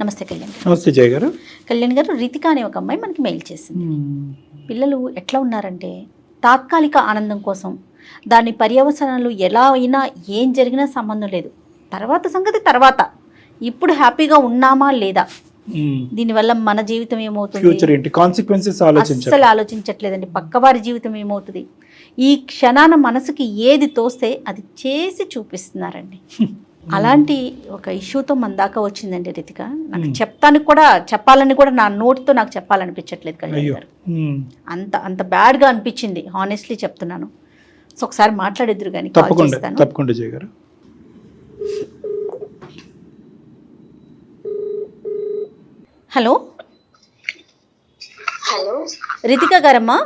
నమస్తే కళ్యాణ్. నమస్తే జయ గారు. కళ్యాణ్ గారు, రితిక అనే ఒక అమ్మాయి మనకి మెయిల్ చేసింది. పిల్లలు ఎట్లా ఉన్నారంటే తాత్కాలిక ఆనందం కోసం దాని పర్యవసనాలు ఎలా అయినా ఏం జరిగినా సంబంధం లేదు, తర్వాత సంగతి తర్వాత, ఇప్పుడు హ్యాపీగా ఉన్నామా లేదా, దీనివల్ల మన జీవితం ఏమవుతుంది, ఫ్యూచర్ ఏంటి, కాన్సిక్వెన్సెస్ అస్సలు ఆలోచించట్లేదండి. పక్కవారి జీవితం ఏమవుతుంది, ఈ క్షణాన మనసుకి ఏది తోస్తే అది చేసి చూపిస్తున్నారండి. అలాంటి ఒక ఇష్యూతో మన దాకా వచ్చిందండి రితిక. నాకు చెప్పాలని కూడా నా నోటితో నాకు చెప్పాలనిపించట్లేదు కళ్యాణ్ గారు. అంత అంత బ్యాడ్గా అనిపించింది, హానెస్ట్లీ చెప్తున్నాను. సో ఒకసారి మాట్లాడిద్దరు కానీ తప్పకుండా జయ గారు. హలో హలో రితిక గారమ్మా,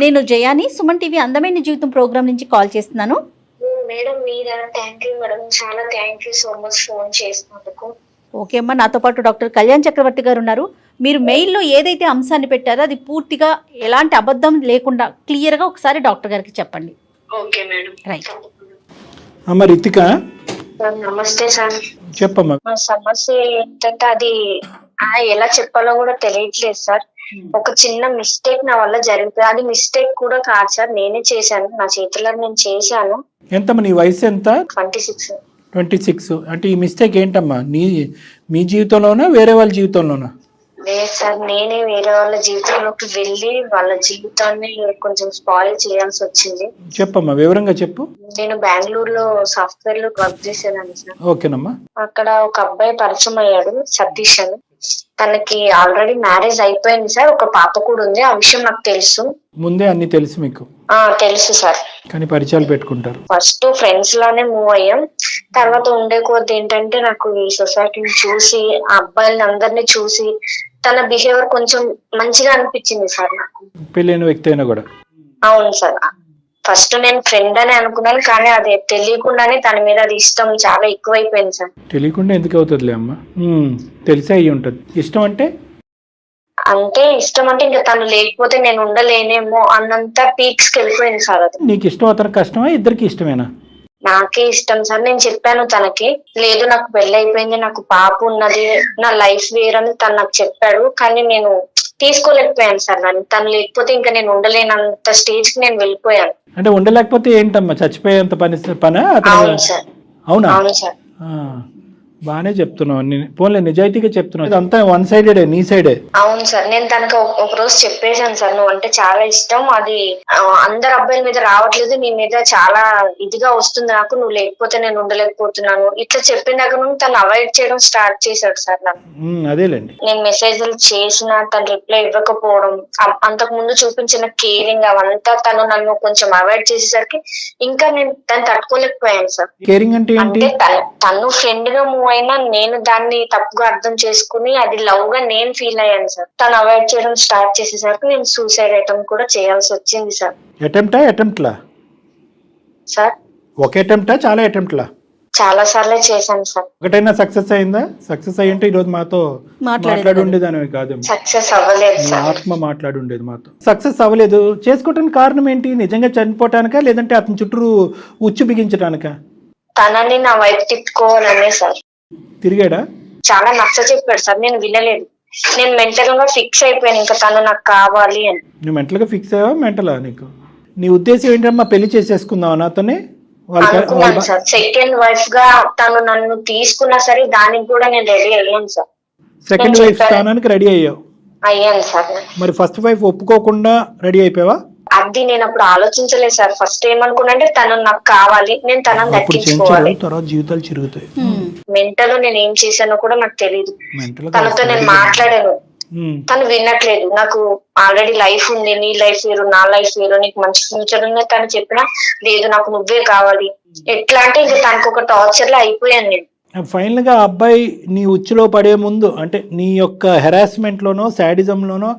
నేను జయాని, సుమన్ టీవీ అందమైన జీవితం ప్రోగ్రామ్ నుంచి కాల్ చేస్తున్నాను. మేడం మీరా? థ్యాంక్ యూ మేడం, చాలా thank you so much phone చేసినందుకు. ఓకే అమ్మా, నాతో పాటు డాక్టర్ కళ్యాణ్ చక్రవర్తి గారు ఉన్నారు. మీరు మెయిల్లో ఏదైతే అంశాన్ని పెట్టారో అది పూర్తిగా ఎలాంటి అబద్ధం లేకుండా క్లియర్గా ఒకసారి డాక్టర్ గారికి చెప్పండి. Okay madam. రైట్ అమ్మ రితిక. నమస్తే సార్. చెప్పమ్మా. మా సమస్య ఏంటంటే అది ఎలా చెప్పాలో కూడా తెలియట్లేదు సార్. ఒక చిన్న మిస్టేక్ నా వల్ల జరిగింది. అది మిస్టేక్ కూడా కాదు సార్, నేనే చేశాను, నా చేతుల్లో నేను చేశాను. ఎంతమ్మా నీ వయసు ఎంత? 26. 26. అంటే ఈ మిస్టేక్ ఏంటమ్మా, మీ జీవితంలోనా వేరే వాళ్ళ జీవితంలోనా? లేదు సార్, నేనే వేరే వాళ్ళ జీవితంలోకి వెళ్ళి వాళ్ళ జీవితాన్ని కొంచెం స్పాయిల్ చేయాల్సి వచ్చింది. చెప్పమ్మా, వివరంగా చెప్పు. నేను బెంగళూరులో సాఫ్ట్వేర్ లో వర్క్ చేసేదాన్ని సార్. ఓకేనమ్మా. అక్కడ ఒక అబ్బాయి పరిచయం అయ్యాడు, సతీష్ అని. తనకి ఆల్రెడీ మ్యారేజ్ అయిపోయింది సార్, ఒక పాప కూడా ఉంది. ఆ విషయం నాకు తెలుసు. ముందే అన్ని తెలుసు మీకు? తెలుసు సార్. కానీ పరిచయాలు పెట్టుకుంటారు. ఫస్ట్ ఫ్రెండ్స్ లానే మూవ్ అయ్యాం. తర్వాత ఉండే కొద్ది ఏంటంటే నాకు ఈ సొసైటీని చూసి, ఆ అబ్బాయిని అందరినీ చూసి తన బిహేవియర్ కొంచెం మంచిగా అనిపించింది సార్ నాకు. పెళ్ళైన వ్యక్తి అయినా కూడా? అవును సార్. ఫస్ట్ నేను ఫ్రెండ్ అని అనుకున్నాను, కానీ అది తెలియకుండానే తన మీద అది ఇష్టం చాలా ఎక్కువైపోయింది సార్. తెలియకుండా ఎందుకు అవుతుందిలే అమ్మా, తెలిసే అయ్యి ఉంటుంది. ఇష్టం అంటే ఇష్టం అంటే ఇంకా తను లేకపోతే నేను ఉండలేనేమో అన్నంత పీక్స్ కి వెళ్ళిపోయింది సార్. అది నీకు ఇష్టం, అతనికి కష్టమా, ఇద్దరికి ఇష్టమేనా? నాకే ఇష్టం సార్. నేను చెప్పాను తనకి, లేదు నాకు పెళ్లి అయిపోయింది, నాకు పాప ఉన్నది, నా లైఫ్ వేరని తను నాకు చెప్పాడు. కానీ నేను తీసుకోలేకపోయాను సార్. తను లేకపోతే ఇంకా నేను ఉండలేనంత స్టేజ్ కి నేను వెళ్ళిపోయాను. అంటే ఉండలేకపోతే ఏంటమ్మా, చచ్చిపోయేంత పని? అవును సార్. అవునా? అవును సార్. బానే చెప్తున్నావు, పోన్లే నిజాయితీగా చెప్తున్నావు. అంతా వన్ సైడెడ్, నీ సైడే. అవును సార్. నేను తనకు ఒక రోజు చెప్పేశాను సార్, నువ్వు అంటే చాలా ఇష్టం, అది అందరు అబ్బాయిల మీద రావట్లేదు, నీ మీద చాలా ఇదిగా వస్తుంది నాకు, నువ్వు లేకపోతే నేను ఉండలేకపోతున్నాను. ఇట్లా చెప్పిన దగ్గర నుండి తను అవాయిడ్ చేయడం స్టార్ట్ చేశాడు సార్ నాకు. అదేలేండి. నేను మెసేజ్లు చేసిన తను రిప్లై ఇవ్వకపోవడం, అంతకు ముందు చూపించిన కేరింగ్ అవంతా తను నన్ను కొంచెం అవాయిడ్ చేసేసరికి ఇంకా నేను తను తట్టుకోలేకపోయాను సార్. కేరింగ్ అంటే తను ఫ్రెండ్ గా మూవ్ అయినా నేను దాన్ని తప్పుగా అర్థం చేసుకుని అది లవ్ గా నేను ఫీల్ అయ్యాను సార్. తను అవాయిడ్ చేయడం స్టార్ట్ చేసేసరికి నేను సూసైడ్ అటెంప్ట్ కూడా చేయాల్సి వచ్చింది సార్. అటెంప్ట్లా సార్? ఒక అటెంప్టా, చాలా అటెంప్ట్లా? చాలా సార్లే చేశాను సార్. ఒకటైనా సక్సెస్ అయిందా? సక్సెస్ అయ్యింటే ఈ రోజు మాతో మాట్లాడి ఉండేదానివి కాదు. సక్సెస్ అవ్వలేదు సార్. ఆత్మ మాట్లాడి ఉండేది మాతో. సక్సెస్ అవ్వలేదు, చేసుకోవటానికి కారణం ఏంటి? నిజంగా చనిపోవటానికా, లేదంటే అతని చుట్టూ ఉచ్చు బిగించడానికా? తనని నా వైపు తిప్పుకోవాలనే సార్. తిరిగాడా? చాలా నచ్చ చెప్పాడు సార్, నేను వినలేదు. నేను మెంటల్ గా ఫిక్స్ అయిపోయాను, ఇంకా తను నాకు కావాలి అని. నువ్వు మెంటల్ గా ఫిక్స్ అయ్యావా? మెంటలా నీకు? నీ ఉద్దేశం ఏంటమ్మా, పెళ్లి చేసేసుకుందావా నాతోనే? అనుకున్నాను సార్. సెకండ్ వైఫ్ గా తను నన్ను తీసుకున్నా సరే దానికి కూడా నేను రెడీ అయ్యాను సార్. సెకండ్ వైఫ్ స్థానానికి రెడీ అయ్యాను సార్. మరి ఫస్ట్ వైఫ్ ఒప్పుకోకుండా రెడీ అయిపోయావా? అది నేను అప్పుడు ఆలోచించలేదు సార్. ఫస్ట్ ఏమనుకున్నా అంటే తను నాకు కావాలి, నేను తనని దక్కించుకోవాలి. తర్వాత జీవితాలు చిరుగుతాయి. మెంటల్ నేను ఏం చేశానో కూడా నాకు తెలియదు. తనతో నేను మాట్లాడాను, తను వినట్లేదు. నాకు ఆల్రెడీ లైఫ్ ఉంది, నీ లైఫ్ వేరు, నా లైఫ్ వేరు, నీకు మంచి ఫ్యూచర్ ఉంది తను చెప్పినా లేదు నాకు నువ్వే కావాలి. ఎట్లా అంటే ఇంకా తనకు ఒక టార్చర్ లో అయిపోయాను నేను. ఫైనల్ గా అబ్బాయి నీ ఉచ్చులో పడే ముందు, అంటే నీ యొక్క హెరాస్మెంట్ లోనో శాడిజం లోనో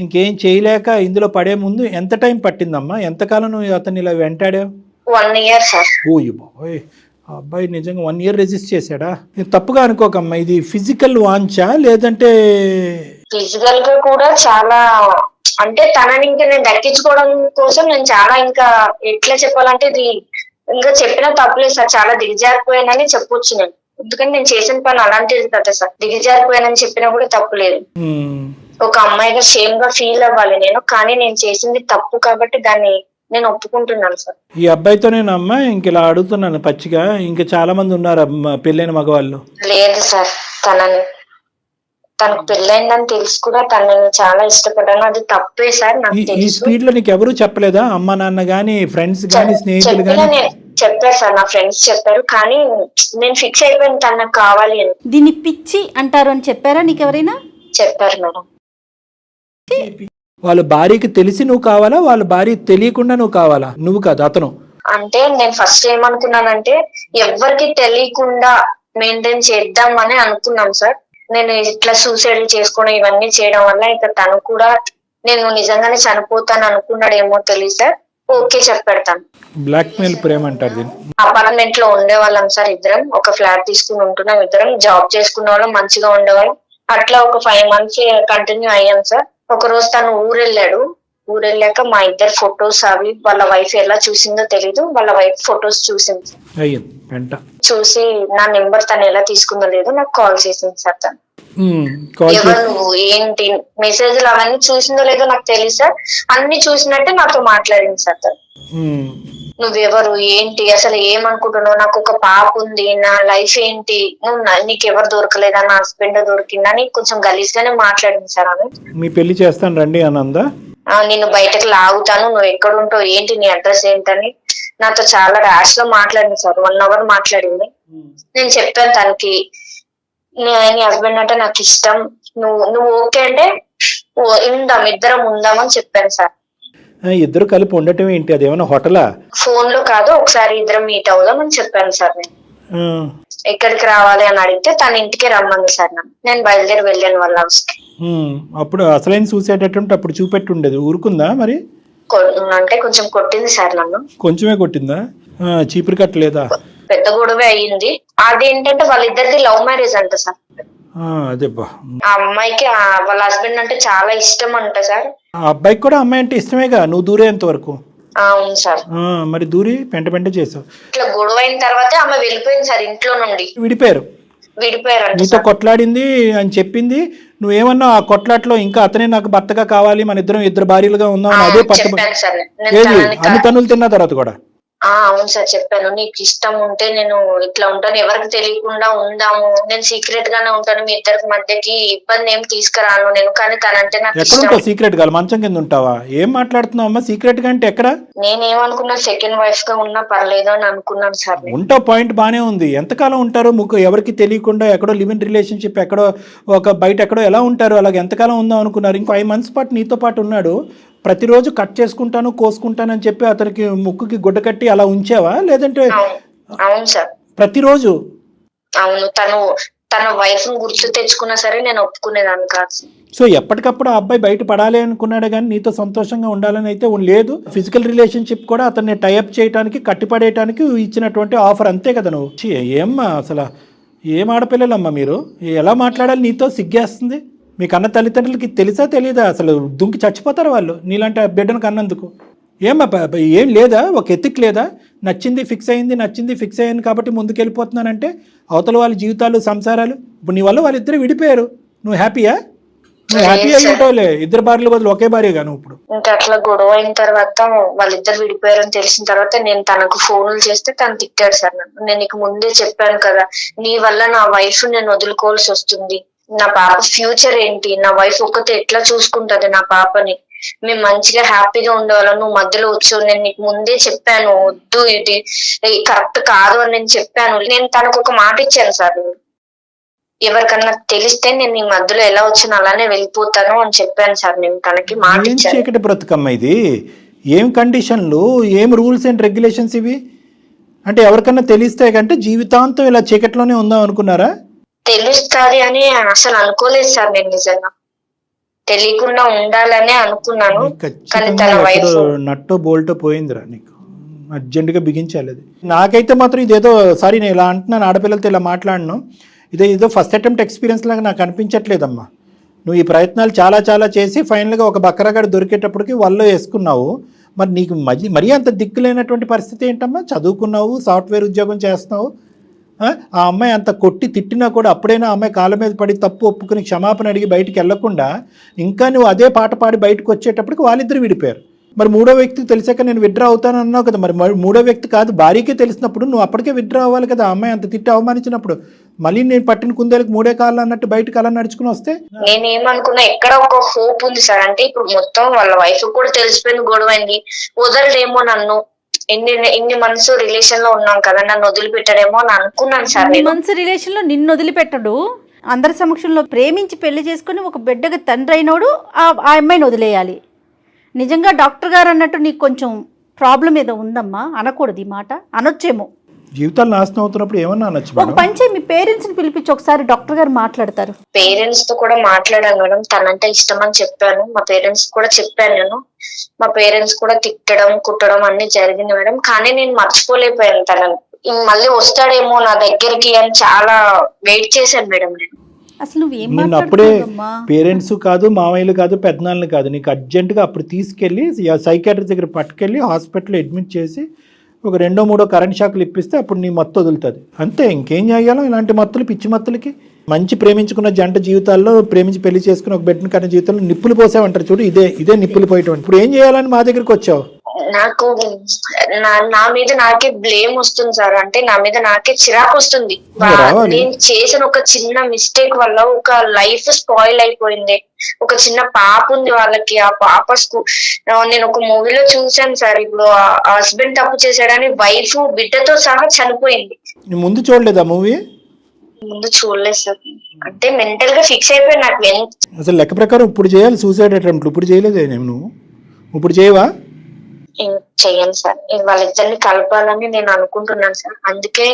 ఇంకేం చేయలేక ఇందులో పడే ముందు ఎంత టైం పట్టిందమ్మా? ఎంతకాలం నువ్వు అతన్ని ఇలా వెంటాడావు? 1 year సార్. ఓయ్ బాయ్, ఆ అబ్బాయి నిజంగా 1 year రెజిస్ట్ చేశాడా? తప్పుగా అనుకోకమ్మా, ఇది ఫిజికల్ వాంచా లేదంటే? ఫిజికల్ గా కూడా చాలా, అంటే తనని ఇంకా నేను దక్కించుకోవడం కోసం నేను చాలా, ఇంకా ఎట్లా చెప్పాలంటే ఇది ఇంకా చెప్పిన తప్పులేదు సార్, చాలా దిగజారిపోయానని చెప్పొచ్చు నేను. ఎందుకంటే నేను చేసిన పని అలాంటిది కదా సార్. దిగజారిపోయానని చెప్పినా కూడా తప్పు లేదు. ఒక అమ్మాయిగా షేమ్ గా ఫీల్ అవ్వాలి నేను, కానీ నేను చేసింది తప్పు కాబట్టి దాన్ని నేను ఒప్పుకుంటున్నాను సార్. ఈ అబ్బాయితోనేనమ్మా ఇంక ఇలా అడుగుతున్నాను పచ్చిగా, ఇంకా చాలా మంది ఉన్నారు పెళ్ళైన మగవాళ్ళు? లేదు సార్, తనకు పెళ్ళైందని తెలుసు కూడా తనని చాలా ఇష్టపడ్డాను, అది తప్పే సార్ నాకు ఈ తెలుసు. స్పీడ్ లో నీకు ఎవరు చెప్పలేదా? అమ్మ నాన్న గానీ, ఫ్రెండ్స్ గానీ, స్నేహితులు గానీ? చెప్పారు సార్, నా ఫ్రెండ్స్ చెప్పారు, కానీ నేను ఫిక్స్ అయిపోయాను తను నాకు కావాలి అని. దీన్ని పిచ్చి అంటారు అని చెప్పారా నీకు ఎవరైనా? చెప్పారు మేడం. వాళ్ళ భార్యకి తెలిసి నువ్వు కావాలా, వాళ్ళ భార్య తెలియకుండా నువ్వు కావాలా? నువ్వు కాదు, అతను. అంటే నేను ఫస్ట్ ఏమనుకున్నానంటే ఎవ్వరికి తెలియకుండా మెయింటైన్ చేద్దామని అనుకున్నాం సార్. నేను ఇట్లా సూసైడ్ చేసుకోవడం ఇవన్నీ చేయడం వల్ల ఇక తను కూడా నేను నిజంగానే చనిపోతాను అనుకున్నాడేమో తెలియదు సార్. ఓకే చెప్పాడు తను. బ్లాక్ మెయిల్ ప్రేమ అంటారు దీన్ని. అపార్ట్మెంట్ లో ఉండేవాళ్ళం సార్ ఇద్దరం, ఒక ఫ్లాట్ తీసుకుని ఉంటున్నాం ఇద్దరం, జాబ్ చేసుకునే వాళ్ళం, మంచిగా ఉండేవాళ్ళం. అట్లా ఒక 5 months కంటిన్యూ అయ్యాం సార్. ఒక రోజు తను ఊరెళ్ళాక మా ఇద్దరు ఫొటోస్ అవి వాళ్ళ వైఫ్ ఎలా చూసిందో తెలీదు, వాళ్ళ వైఫ్ ఫొటోస్ చూసింది. చూసి నా నెంబర్ తను ఎలా తీసుకుందో లేదు నాకు కాల్ చేసింది సార్. తను ఎవరు నువ్వు ఏంటి మెసేజ్లు అవన్నీ చూసిందో లేదో నాకు తెలియదు సార్. అన్ని చూసినట్టే నాతో మాట్లాడింది సార్ తను. నువ్వెవరు ఏంటి అసలు ఏమనుకుంటున్నావు, నాకు ఒక పాప ఉంది, నా లైఫ్ ఏంటి, నీకు ఎవరు దొరకలేదా, నా హస్బెండ్ దొరికిందా అని కొంచెం గలీజ్ గానే మాట్లాడింది సార్. ఆమె మీ పెళ్లి చేస్తాను రండి అనందా, నేను బయటకు లాగుతాను, నువ్వు ఎక్కడ ఉంటావు ఏంటి, నీ అడ్రస్ ఏంటని నాతో చాలా ర్యాష్ గా మాట్లాడింది సార్. 1 hour మాట్లాడింది. నేను చెప్పాను తనకి నీ హస్బెండ్ అంటే నాకు ఇష్టం, నువ్వు ఓకే అంటే ఇద్దరం ఉందామని చెప్పాను సార్. ఇద్దరు కలిపి ఉండటం ఏంటి, అది ఏమైనా హోటలా? ఫోన్ లో కాదు, ఒకసారి ఇద్దరం మీట్ అవుదాం అని చెప్పాను సార్. నేను ఎక్కడికి రావాలి అని అడిగితే తన ఇంటికి రమ్మంది సార్. నేను బయలుదేరి వెళ్ళాను వాళ్ళ హౌస్ కి. అప్పుడు అసలైన చూసేట అప్పుడు చూపెట్టి ఉండేది, ఊరుకుందా మరి? అంటే కొంచెం కొట్టింది సార్ నన్ను. కొంచెమే కొట్టిందా? చీపురు కట్టలేదా? పెద్ద గొడవ అయ్యింది. అదేంటంటే వాళ్ళిద్దరిది లవ్ మ్యారేజ్ అంట సార్. ఆ అమ్మాయికి వాళ్ళ హస్బెండ్ అంటే చాలా ఇష్టం అంట సార్. ఆ అబ్బాయికి కూడా అమ్మాయి అంటే ఇష్టమేగా, నువ్వు దూరేంత వరకు. అవును సార్. మరి దూరి పెంట చేసావు. ఇట్లా గొడవ అయిన తర్వాత ఆమె వెళ్ళిపోయింది సార్ ఇంట్లో నుండి. విడిపోయారు. నీతో కొట్లాడింది అని చెప్పింది, నువ్వేమన్నా ఆ కొట్లాట్లో ఇంకా అతనే నాకు భర్తగా కావాలి, మన ఇద్దరు భార్యలుగా ఉందాం అదే పట్టు. అన్ని తన్నులు తిన్న తర్వాత కూడా అవును సార్ చెప్పాను. నీకు ఇష్టం ఉంటే నేను ఇట్లా ఉంటాను, ఎవరికి తెలియకుండా ఉందాము, నేను సీక్రెట్ గానే ఉంటాను, మీ ఇద్దరికి మధ్యకి ఇబ్బంది ఏం తీసుకురాను నేను. కానీ తనంటే నాకు ఎక్కడ సీక్రెట్ గా మంచం కింద ఉంటావా? ఏం మాట్లాడుతున్నావు అమ్మా? సీక్రెట్ గా అంటే ఎక్కడ? నేనేమనుకున్నా సెకండ్ వైఫ్ గా ఉన్నా పర్లేదు అని అనుకున్నాను సార్. ఉంటావు, పాయింట్ బానే ఉంది. ఎంతకాలం ఉంటారు ఎవరికి తెలియకుండా? ఎక్కడో లివ్ ఇన్ రిలేషన్షిప్, ఎక్కడో ఒక బయట ఎక్కడో ఎలా ఉంటారు? అలాగే ఎంతకాలం ఉందాం అనుకున్నారు? ఇంకో 5 months పాటు నీతో పాటు ఉన్నాడు, ప్రతిరోజు కట్ చేసుకుంటాను కోసుకుంటాను అని చెప్పి అతనికి ముక్కుకి గుడ్డ కట్టి అలా ఉంచావా? లేదంటే? అవును సార్, ప్రతిరోజు. అవును, తన వైఫ్ గుర్తు తెచ్చుకున్నా సరే నేను ఒప్పుకునేదాన్ని కాదు. సో ఎప్పటికప్పుడు ఆ అబ్బాయి బయట పడాలి అనుకున్నాడు కానీ నీతో సంతోషంగా ఉండాలని అయితే లేదు. ఫిజికల్ రిలేషన్షిప్ కూడా అతన్ని టైఅప్ చేయడానికి, కట్టిపడేయడానికి ఇచ్చినటువంటి ఆఫర్, అంతే కదా నువ్వు? ఏమ్మా అసలు ఏం ఆడపిల్లలమ్మా మీరు? ఎలా మాట్లాడాలి నీతో? సిగ్గేస్తుంది. మీ కన్న తల్లిదండ్రులకి తెలుసా తెలియదా? అసలు దుంకి చచ్చిపోతారు వాళ్ళు నీలాంటి బిడ్డను కన్నందుకు. ఏమ్మా ఏం లేదా? ఒక ఎత్తిక్ లేదా? నచ్చింది ఫిక్స్ అయింది కాబట్టి ముందుకెళ్ళిపోతున్నానంటే అవతల వాళ్ళ జీవితాలు, సంసారాలు. ఇప్పుడు నీ వల్ల వాళ్ళిద్దరు విడిపోయారు, నువ్వు హ్యాపీయా? నువ్వు హ్యాపీ అయ్యి ఉంటావులే, 2 భార్యల బదులు ఒకే భార్యగా నువ్వు ఇప్పుడు. ఇంకా అట్లా గొడవ అయిన తర్వాత వాళ్ళిద్దరు విడిపోయారని తెలిసిన తర్వాత నేను తనకు ఫోన్లు చేస్తే తను తిట్టాడు సార్ నన్ను. నేను నీకు ముందే చెప్పాను కదా, నీ వల్ల నా వైఫ్ నేను వదులుకోవాల్సి వస్తుంది, నా పాప ఫ్యూచర్ ఏంటి, నా వైఫ్ ఒక్కతే ఎట్లా చూసుకుంటది నా పాపని, మేము మంచిగా హ్యాపీగా ఉండేవాళ్ళం, నువ్వు మధ్యలో వచ్చావు, నేను నీకు ముందే చెప్పాను వద్దు, ఇది కరెక్ట్ కాదు అని నేను చెప్పాను. నేను తనకు ఒక మాట ఇచ్చాను సార్, ఎవరికన్నా తెలిస్తే నేను నీ మధ్యలో ఎలా వచ్చినా అలానే వెళ్ళిపోతాను అని చెప్పాను సార్. నేను తనకి మాట ఇచ్చాను. చీకటి బ్రతుకమ్మ ఇది. ఏం కండిషన్లు, ఏం రూల్స్ అండ్ రెగ్యులేషన్స్ ఇవి? అంటే ఎవరికన్నా తెలిస్తే కంటే జీవితాంతం ఇలా చీకట్లోనే ఉందాం అనుకున్నారా? తెలుస్తుంది అని అసలు అనుకోలేదు సార్. నేను నిజంగా తెలియకుండా ఉండాలనే అనుకున్నాను. కానీ తన వైఫ్ నట్టో బోల్టో పోయిందిరా నీకు, అర్జెంటుగా బిగించాలి అది. నాకైతే మాత్రం ఇదేదో, సారీ నేను ఇలా అంటున్నాను, ఆడపిల్లలతో ఇలా మాట్లాడను, ఇదేదో ఫస్ట్ అటెంప్ట్ ఎక్స్పీరియన్స్ లాగా నాకు అనిపించట్లేదమ్మా. నువ్వు ఈ ప్రయత్నాలు చాలా చేసి ఫైనల్గా ఒక బక్కరగాడు దొరికేటప్పటికి వల్ల వేసుకున్నావు. మరి నీకు మరీ అంత దిక్కులేనటువంటి పరిస్థితి ఏంటమ్మా? చదువుకున్నావు, సాఫ్ట్వేర్ ఉద్యోగం చేస్తున్నావు, ఆ అమ్మాయి అంత కొట్టి తిట్టినా కూడా అప్పుడైనా ఆ అమ్మాయి కాళ్ళ మీద పడి తప్పు ఒప్పుకుని క్షమాపణ అడిగి బయటికి వెళ్లకుండా ఇంకా నువ్వు అదే పాట పాడి బయటకు వచ్చేటప్పటికి వాళ్ళిద్దరు విడిపోయారు. మరి మూడో వ్యక్తికి తెలిసాక నేను విత్డ్రా అవుతాను అన్నావు కదా, మరి మూడో వ్యక్తి కాదు భార్యకే తెలిసినప్పుడు నువ్వు అప్పటికే విత్డ్రా అవ్వాలి కదా. ఆ అమ్మాయి అంత తిట్టి అవమానించినప్పుడు మళ్ళీ నేను పట్టిన కుందేలకు మూడే కాళ్ళు అన్నట్టు బయటకు అలా నడుచుకుని వస్తే నేనేమనుకున్నా ఎక్కడ ఒక హోప్ ఉంది సార్. అంటే ఇప్పుడు మొత్తం వాళ్ళ వైఫ్ కూడా తెలిసిపోయింది, గొడవైంది, వదలడేమో నన్ను, ఇన్ని మంత్స్ రిలేషన్ లో ఉన్నాం కదా, నన్ను వదిలిపెట్టడేమో అని అనుకున్నాను సార్. ఇన్ని మంత్స్ రిలేషన్ లో నిన్ను వదిలిపెట్టడు, అందరి సమక్షంలో ప్రేమించి పెళ్లి చేసుకుని ఒక బిడ్డకి తండ్రి అయినోడు ఆ అమ్మాయిని వదిలేయాలి. నిజంగా డాక్టర్ గారు అన్నట్టు నీకు కొంచెం ప్రాబ్లం ఏదో ఉందమ్మా, అనకూడదు ఈ మాట, అనొచ్చేమో. జీవితాలు నాశనం అవుతున్నప్పుడు ఏమన్నా అనొచ్చు. ఒక పంచే మీ పేరెంట్స్ ని పిలిపించి ఒకసారి డాక్టర్ గారు మాట్లాడతారు. పేరెంట్స్ తో కూడా మాట్లాడాను మేడం, తనంటే ఇష్టం అని చెప్పాను. మా పేరెంట్స్ కూడా చెప్పాను నేను. మా పేరెంట్స్ కూడా తిట్టడం కుట్టడం అన్ని జరిగింది మేడం. కానీ నేను మర్చిపోలేకపోయాను తనని. మళ్ళీ వస్తాడేమో నా దగ్గరికి అని చాలా వెయిట్ చేశాను మేడం నేను. అసలు నువ్వేం నిన్ను అప్పుడే పేరెంట్స్ కాదు, మామయ్యలు కాదు, పెద్దనాన్నలు కాదు, నీకు అర్జెంటుగా అప్పుడు తీసుకెళ్ళి సైకాట్రిస్ట్ దగ్గర పట్టుకెళ్ళి హాస్పిటల్లో అడ్మిట్ చేసి ఒక 2-3 కరెంట్ షాకులు ఇప్పిస్తే అప్పుడు నీ మత్తు వదులుతుంది. అంతే, ఇంకేం చేయాలో. ఇలాంటి మత్తులు, పిచ్చి మత్తులకి మంచి ప్రేమించుకున్న జంట జీవితాల్లో, ప్రేమించి పెళ్లి చేసుకుని ఒక బిడ్డను కన్న జీవితంలో నిప్పులు పోసావంటారు చూడు, ఇదే నిప్పులు పోయటం. ఇప్పుడు ఏం చేయాలని మా దగ్గరికి వచ్చావు? నాకు నా మీద నాకే బ్లేమ్ వస్తుంది సార్. అంటే నా మీద నాకే చిరాకు వస్తుంది. నేను చేసిన ఒక చిన్న మిస్టేక్ వల్ల ఒక లైఫ్ స్పాయిల్ అయిపోయింది. ఒక చిన్న పాప ఉంది వాళ్ళకి. ఆ పాప నేను ఒక మూవీలో చూసాను సార్. ఇప్పుడు హస్బెండ్ తప్పు చేశాడని వైఫ్ బిడ్డతో సహా చనిపోయింది. ముందు చూడలేదా మూవీ? ముందు చూడలేదు సార్. అంటే మెంటల్ గా ఫిక్స్ అయిపోయి నాకు అసలు లెక్క ప్రకారం ఇప్పుడు చేయాలి సూసైడ్ అటెంప్ట్. ఇప్పుడు చేయలేదే నువ్వు? ఇప్పుడు చేయవా? చెయ్యను సార్. వాళ్ళిద్దరిని కలపాలని నేను అనుకుంటున్నాను సార్. అందుకే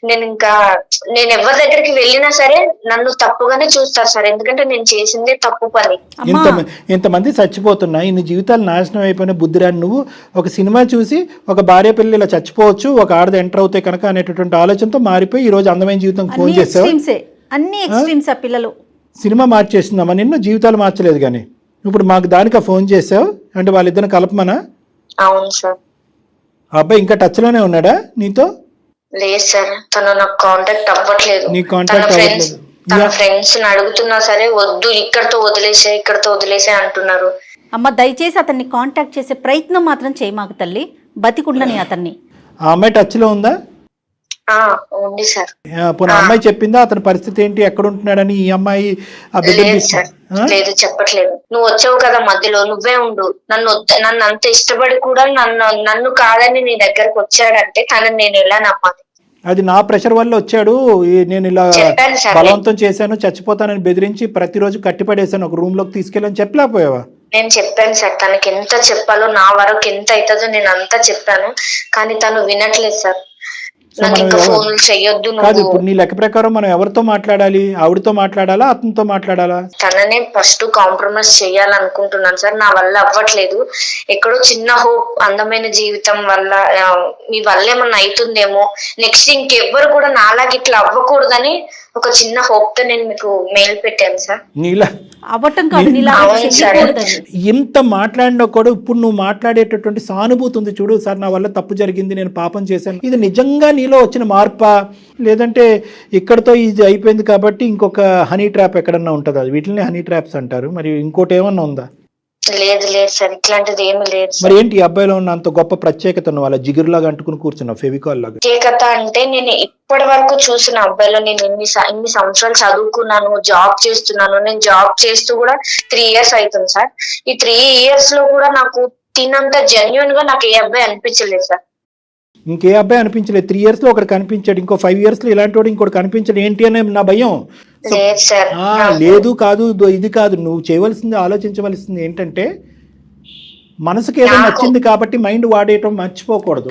నేను ఎవరి దగ్గరికి వెళ్ళినా సరే నన్ను తప్పుగానే చూస్తారు సార్. ఎందుకంటే నేను చేసిందే తప్పు పని. ఇంతమంది చచ్చిపోతున్నా, ఇన్ని జీవితాలు నాశనం అయిపోయిన బుద్ధిరాని నువ్వు ఒక సినిమా చూసి ఒక భార్య పిల్లలు ఇలా చచ్చిపోవచ్చు, ఒక ఆడది ఎంటర్ అవుతే కనుక అనేటటువంటి ఆలోచనతో మారిపోయి ఈ రోజు అందమైన జీవితం ఫోన్ చేసావు. అన్ని ఎక్స్ట్రీమ్స్ ఆ పిల్లలు. సినిమా మార్చేసిందమ్మా నిన్ను, జీవితాలు మార్చలేదు. కానీ ఇప్పుడు మాకు దానికి ఫోన్ చేసావు అంటే వాళ్ళిద్దరిని కలపమనా? అవును సార్. ఆ అబ్బాయి ఇంకా టచ్ లోనే ఉన్నాడా నీతో? లేదు సార్, తను నాకు కాంటాక్ట్ అవ్వట్లేదు. నీ కాంటాక్ట్ అవ్వట్లేదు? తన ఫ్రెండ్స్ అడుగుతున్నా సరే వద్దు, ఇక్కడతో వదిలేసే అంటున్నారు. అమ్మ దయచేసి అతన్ని కాంటాక్ట్ చేసే ప్రయత్నం మాత్రం చేయమాకు తల్లి, బతికుండని అతన్ని. ఆ అమ్మాయి టచ్ లో ఉందా? ఉంది సార్. అమ్మాయి చెప్పిందా అతని పరిస్థితి ఏంటి, ఎక్కడ ఉంటున్నాడని? ఈ అమ్మాయి లేదు చెప్పట్లేదు. నువ్వు వచ్చావు కదా మధ్యలో, నువ్వే ఉండు. నన్ను అంత ఇష్టపడి కూడా నన్ను కాదని నీ దగ్గరకు వచ్చాడంటే తనని నేను ఎలా నమ్మాలి? అది నా ప్రెషర్ వల్ల వచ్చాడు, నేను ఇలా బలవంతం చేశాను, చచ్చిపోతానని బెదిరించి ప్రతిరోజు కట్టిపడేశాను, ఒక రూమ్ లోకి తీసుకెళ్ళని చెప్పలేకపోయావా? నేను చెప్పాను సార్. తనకి ఎంత చెప్పాలో, నా వరకు ఎంత అవుతుందో నేను అంతా చెప్పాను. కానీ తను వినట్లేదు సార్. కాదు, ఇప్పుడు నీ లెక్క ప్రకారం మనం ఎవరితో మాట్లాడాలి? ఆవిడతో మాట్లాడాలా, అతనితో మాట్లాడాలా? తననే ఫస్ట్ కాంప్రమైజ్ చేయాలనుకుంటున్నాను సార్. నా వల్ల అవ్వట్లేదు. ఎక్కడో చిన్న హోప్, అందమైన జీవితం వల్ల మీ వల్ల ఏమన్నా అవుతుందేమో, నెక్స్ట్ ఇంకెవ్వరు కూడా నాలాగా ఇట్లా అవ్వకూడదని ఒక చిన్న హోప్ తో నేను మీకు మెయిల్ పెట్టాను సార్. నీలా ఇంత మాట్లాడినా కూడా ఇప్పుడు నువ్వు మాట్లాడేటటువంటి సానుభూతి ఉంది చూడు, సార్ నా వల్ల తప్పు జరిగింది, నేను పాపం చేశాను, ఇది నిజంగా నీలో వచ్చిన మార్పా, లేదంటే ఇక్కడతో ఇది అయిపోయింది కాబట్టి ఇంకొక హనీ ట్రాప్ ఎక్కడన్నా ఉంటుందా? వీటిని హనీ ట్రాప్స్ అంటారు. మరి ఇంకోటి ఏమన్నా ఉందా? లేదు సార్, ఇట్లాంటిది ఏమి లేదు. మరి ఏంటి ఈ అబ్బాయిలో ఉన్న అంత గొప్ప ప్రత్యేకత? వాళ్ళ జిగురులాగా అంటుకుని కూర్చున్నావు, ఫెవికాల్ లాగా. ప్రత్యేకత అంటే నేను ఇప్పటి వరకు చూసిన అబ్బాయిలో, నేను ఇన్ని సంవత్సరాలు చదువుకున్నాను, జాబ్ చేస్తున్నాను. నేను జాబ్ చేస్తూ కూడా 3 years అవుతుంది సార్. ఈ 3 years లో కూడా నాకు తినంత జెన్యున్ గా నాకు ఏ అబ్బాయి అనిపించలేదు సార్. ఇంకే అబ్బాయి అనిపించలేదు? 3 years లో ఒకటి కనిపించాడు, ఇంకో 5 years లో ఇలాంటి వాడు ఇంకోటి కనిపించాడు. ఏంటి అనే నా భయం. లేదు కాదు, ఇది కాదు, నువ్వు చేయవలసింది, ఆలోచించవలసింది ఏంటంటే మనసుకి ఏదో నచ్చింది కాబట్టి మైండ్ వాడేయటం మర్చిపోకూడదు.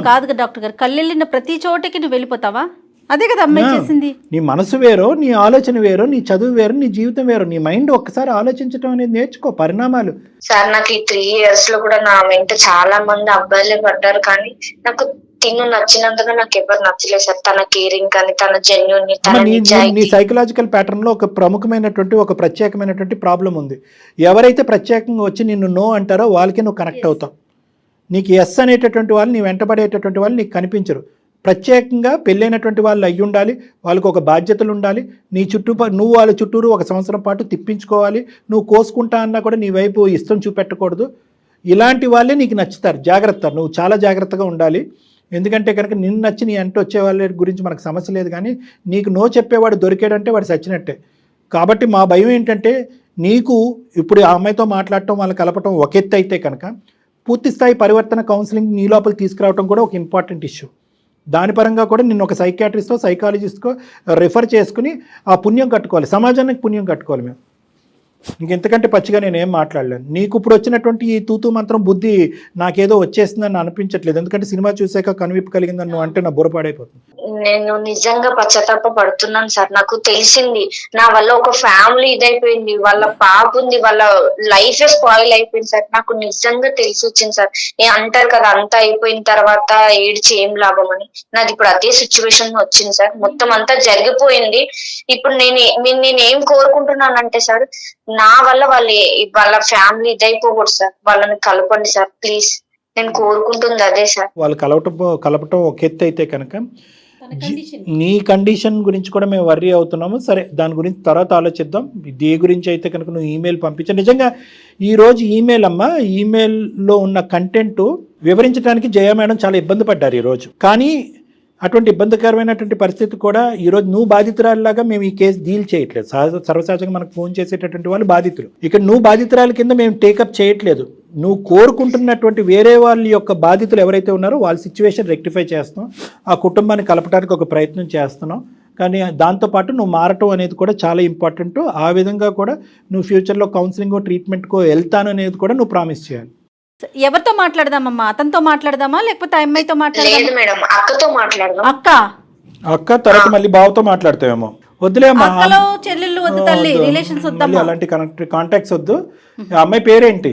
కాదు డాక్టర్ గారు, కళ్ళెళ్ళిన ప్రతి చోటకి నువ్వు వెళ్ళిపోతావా? అదే కదా అమ్మాయి చేసింది. నీ మనసు వేరో, నీ ఆలోచన వేరో, నీ చదువు వేరు, నీ జీవితం వేరు. నీ మైండ్ ఒక్కసారి ఆలోచించడం అనేది నేర్చుకో. పరిణామాలు సార్, నాకు ఈ 3 years లో కూడా నా వెంట చాలా మంది అబ్బాయిలే పడ్డారు. కానీ నాకు తిను నచ్చినంతగా నాకు ఎవరు నచ్చలేదు సార్. తన కేరింగ్ కానీ, తన జెన్యూన్, నీ సైకలాజికల్ ప్యాటర్న్ లో ఒక ప్రముఖమైనటువంటి, ఒక ప్రత్యేకమైనటువంటి ప్రాబ్లం ఉంది. ఎవరైతే ప్రత్యేకంగా వచ్చి నిన్ను నో అంటారో వాళ్ళకి నువ్వు కనెక్ట్ అవుతావు. నీకు ఎస్ అనేటటువంటి వాళ్ళు, నీ వెంటబడేటటువంటి వాళ్ళు నీకు కనిపించరు. ప్రత్యేకంగా పెళ్ళైనటువంటి వాళ్ళు అయ్యి ఉండాలి, వాళ్ళకు ఒక బాధ్యతలు ఉండాలి, నీ నువ్వు వాళ్ళ చుట్టూరు 1 సంవత్సరం పాటు తిప్పించుకోవాలి, నువ్వు కోసుకుంటా అన్నా కూడా నీ వైపు ఇష్టం చూపెట్టకూడదు. ఇలాంటి వాళ్ళే నీకు నచ్చుతారు. జాగ్రత్త, నువ్వు చాలా జాగ్రత్తగా ఉండాలి. ఎందుకంటే కనుక నిన్ను నచ్చి నీ అంటూ వచ్చే వాళ్ళ గురించి మనకు సమస్య లేదు, కానీ నీకు నో చెప్పేవాడు దొరికాడంటే వాడు సచ్చినట్టే. కాబట్టి మా భయం ఏంటంటే నీకు ఇప్పుడు ఆ అమ్మాయితో మాట్లాడటం, వాళ్ళని కలపటం ఒక ఎత్తు అయితే కనుక పూర్తి స్థాయి పరివర్తన కౌన్సిలింగ్ నీ లోపల తీసుకురావడం కూడా ఒక ఇంపార్టెంట్ ఇష్యూ. దాని పరంగా కూడా నిన్ను ఒక సైకియాట్రిస్టో సైకాలజిస్ట్కో రిఫర్ చేసుకుని ఆ పుణ్యం కట్టుకోవాలి, సమాజానికి పుణ్యం కట్టుకోవాలి. మేము ఇంకెంతకంటే పచ్చిగా నేనేం మాట్లాడలేను. నీకు ఇప్పుడు వచ్చినటువంటి ఈ తూతూ మంత్రం బుద్ధి నాకేదో వచ్చేసిందని అనిపించట్లేదు, ఎందుకంటే సినిమా చూసాక కనువిప్పు కలిగిందని నువ్వు అంటే నా బుర్రపాడైపోతుంది. నేను నిజంగా పశ్చాత్తాప పడుతున్నాను సార్. నాకు తెలిసింది నా వల్ల ఒక ఫ్యామిలీ ఇదైపోయింది, వాళ్ళ పాప ఉంది, వాళ్ళ లైఫ్ స్పాయిల్ అయిపోయింది సార్. నాకు నిజంగా తెలిసి వచ్చింది సార్. అంటారు కదా అంతా అయిపోయిన తర్వాత ఏడ్చి ఏం లాభం అని, నాది ఇప్పుడు అదే సిచ్యువేషన్ వచ్చింది సార్. మొత్తం అంతా జరిగిపోయింది. ఇప్పుడు నేనేం కోరుకుంటున్నానంటే సార్, నా వల్ల వాళ్ళ ఫ్యామిలీ ఇదైపోకూడదు సార్. వాళ్ళని కలపండి సార్ ప్లీజ్. నేను కోరుకుంటుంది అదే సార్. వాళ్ళు కలపటం ఒక ఎత్తు అయితే కనుక నీ కండిషన్ గురించి కూడా మేము వర్రీ అవుతున్నాము. సరే, దాని గురించి తర్వాత ఆలోచిద్దాం. దీని గురించి అయితే కనుక నువ్వు ఈమెయిల్ పంపించు. నిజంగా ఈరోజు ఈమెయిల్ అమ్మ, ఈమెయిల్లో ఉన్న కంటెంట్ వివరించడానికి జయ మేడం చాలా ఇబ్బంది పడ్డారు ఈరోజు. కానీ అటువంటి ఇబ్బందికరమైనటువంటి పరిస్థితి కూడా ఈరోజు నువ్వు బాధితురాలిలాగా మేము ఈ కేసు డీల్ చేయట్లేదు. సర్వసహజంగా మనకు ఫోన్ చేసేటటువంటి వాళ్ళు బాధితులు. ఇక్కడ నువ్వు బాధితురాలి కింద మేము టేకప్ చేయట్లేదు. నువ్వు కోరుకుంటున్నటువంటి వేరే వాళ్ళ యొక్క బాధితులు ఎవరైతే ఉన్నారో వాళ్ళ సిచ్యువేషన్ రెక్టిఫై చేస్తున్నాం, ఆ కుటుంబాన్ని కలపడానికి ఒక ప్రయత్నం చేస్తున్నాం. కానీ దాంతోపాటు నువ్వు మారటం అనేది కూడా చాలా ఇంపార్టెంట్. ఆ విధంగా కూడా నువ్వు ఫ్యూచర్లో కౌన్సిలింగో ట్రీట్మెంట్కో వెళ్తాను అనేది కూడా నువ్వు ప్రామిస్ చేయాలి. ఎవరితో మాట్లాడదామమ్మా? అతనితో మాట్లాడదామా లేకపోతే అమ్మాయితో మాట్లాడదామా? మేడం అక్కతో మాట్లాడదాం. అక్క తర్వాత మళ్ళీ బావతో మాట్లాడతావేమో. వద్దులేమ్మా, చెల్లెళ్ళు వద్దు తల్లి, రిలేషన్స్ వద్దు, అలాంటి కాంటాక్ట్స్ వద్దు. అమ్మాయి పేరేంటి?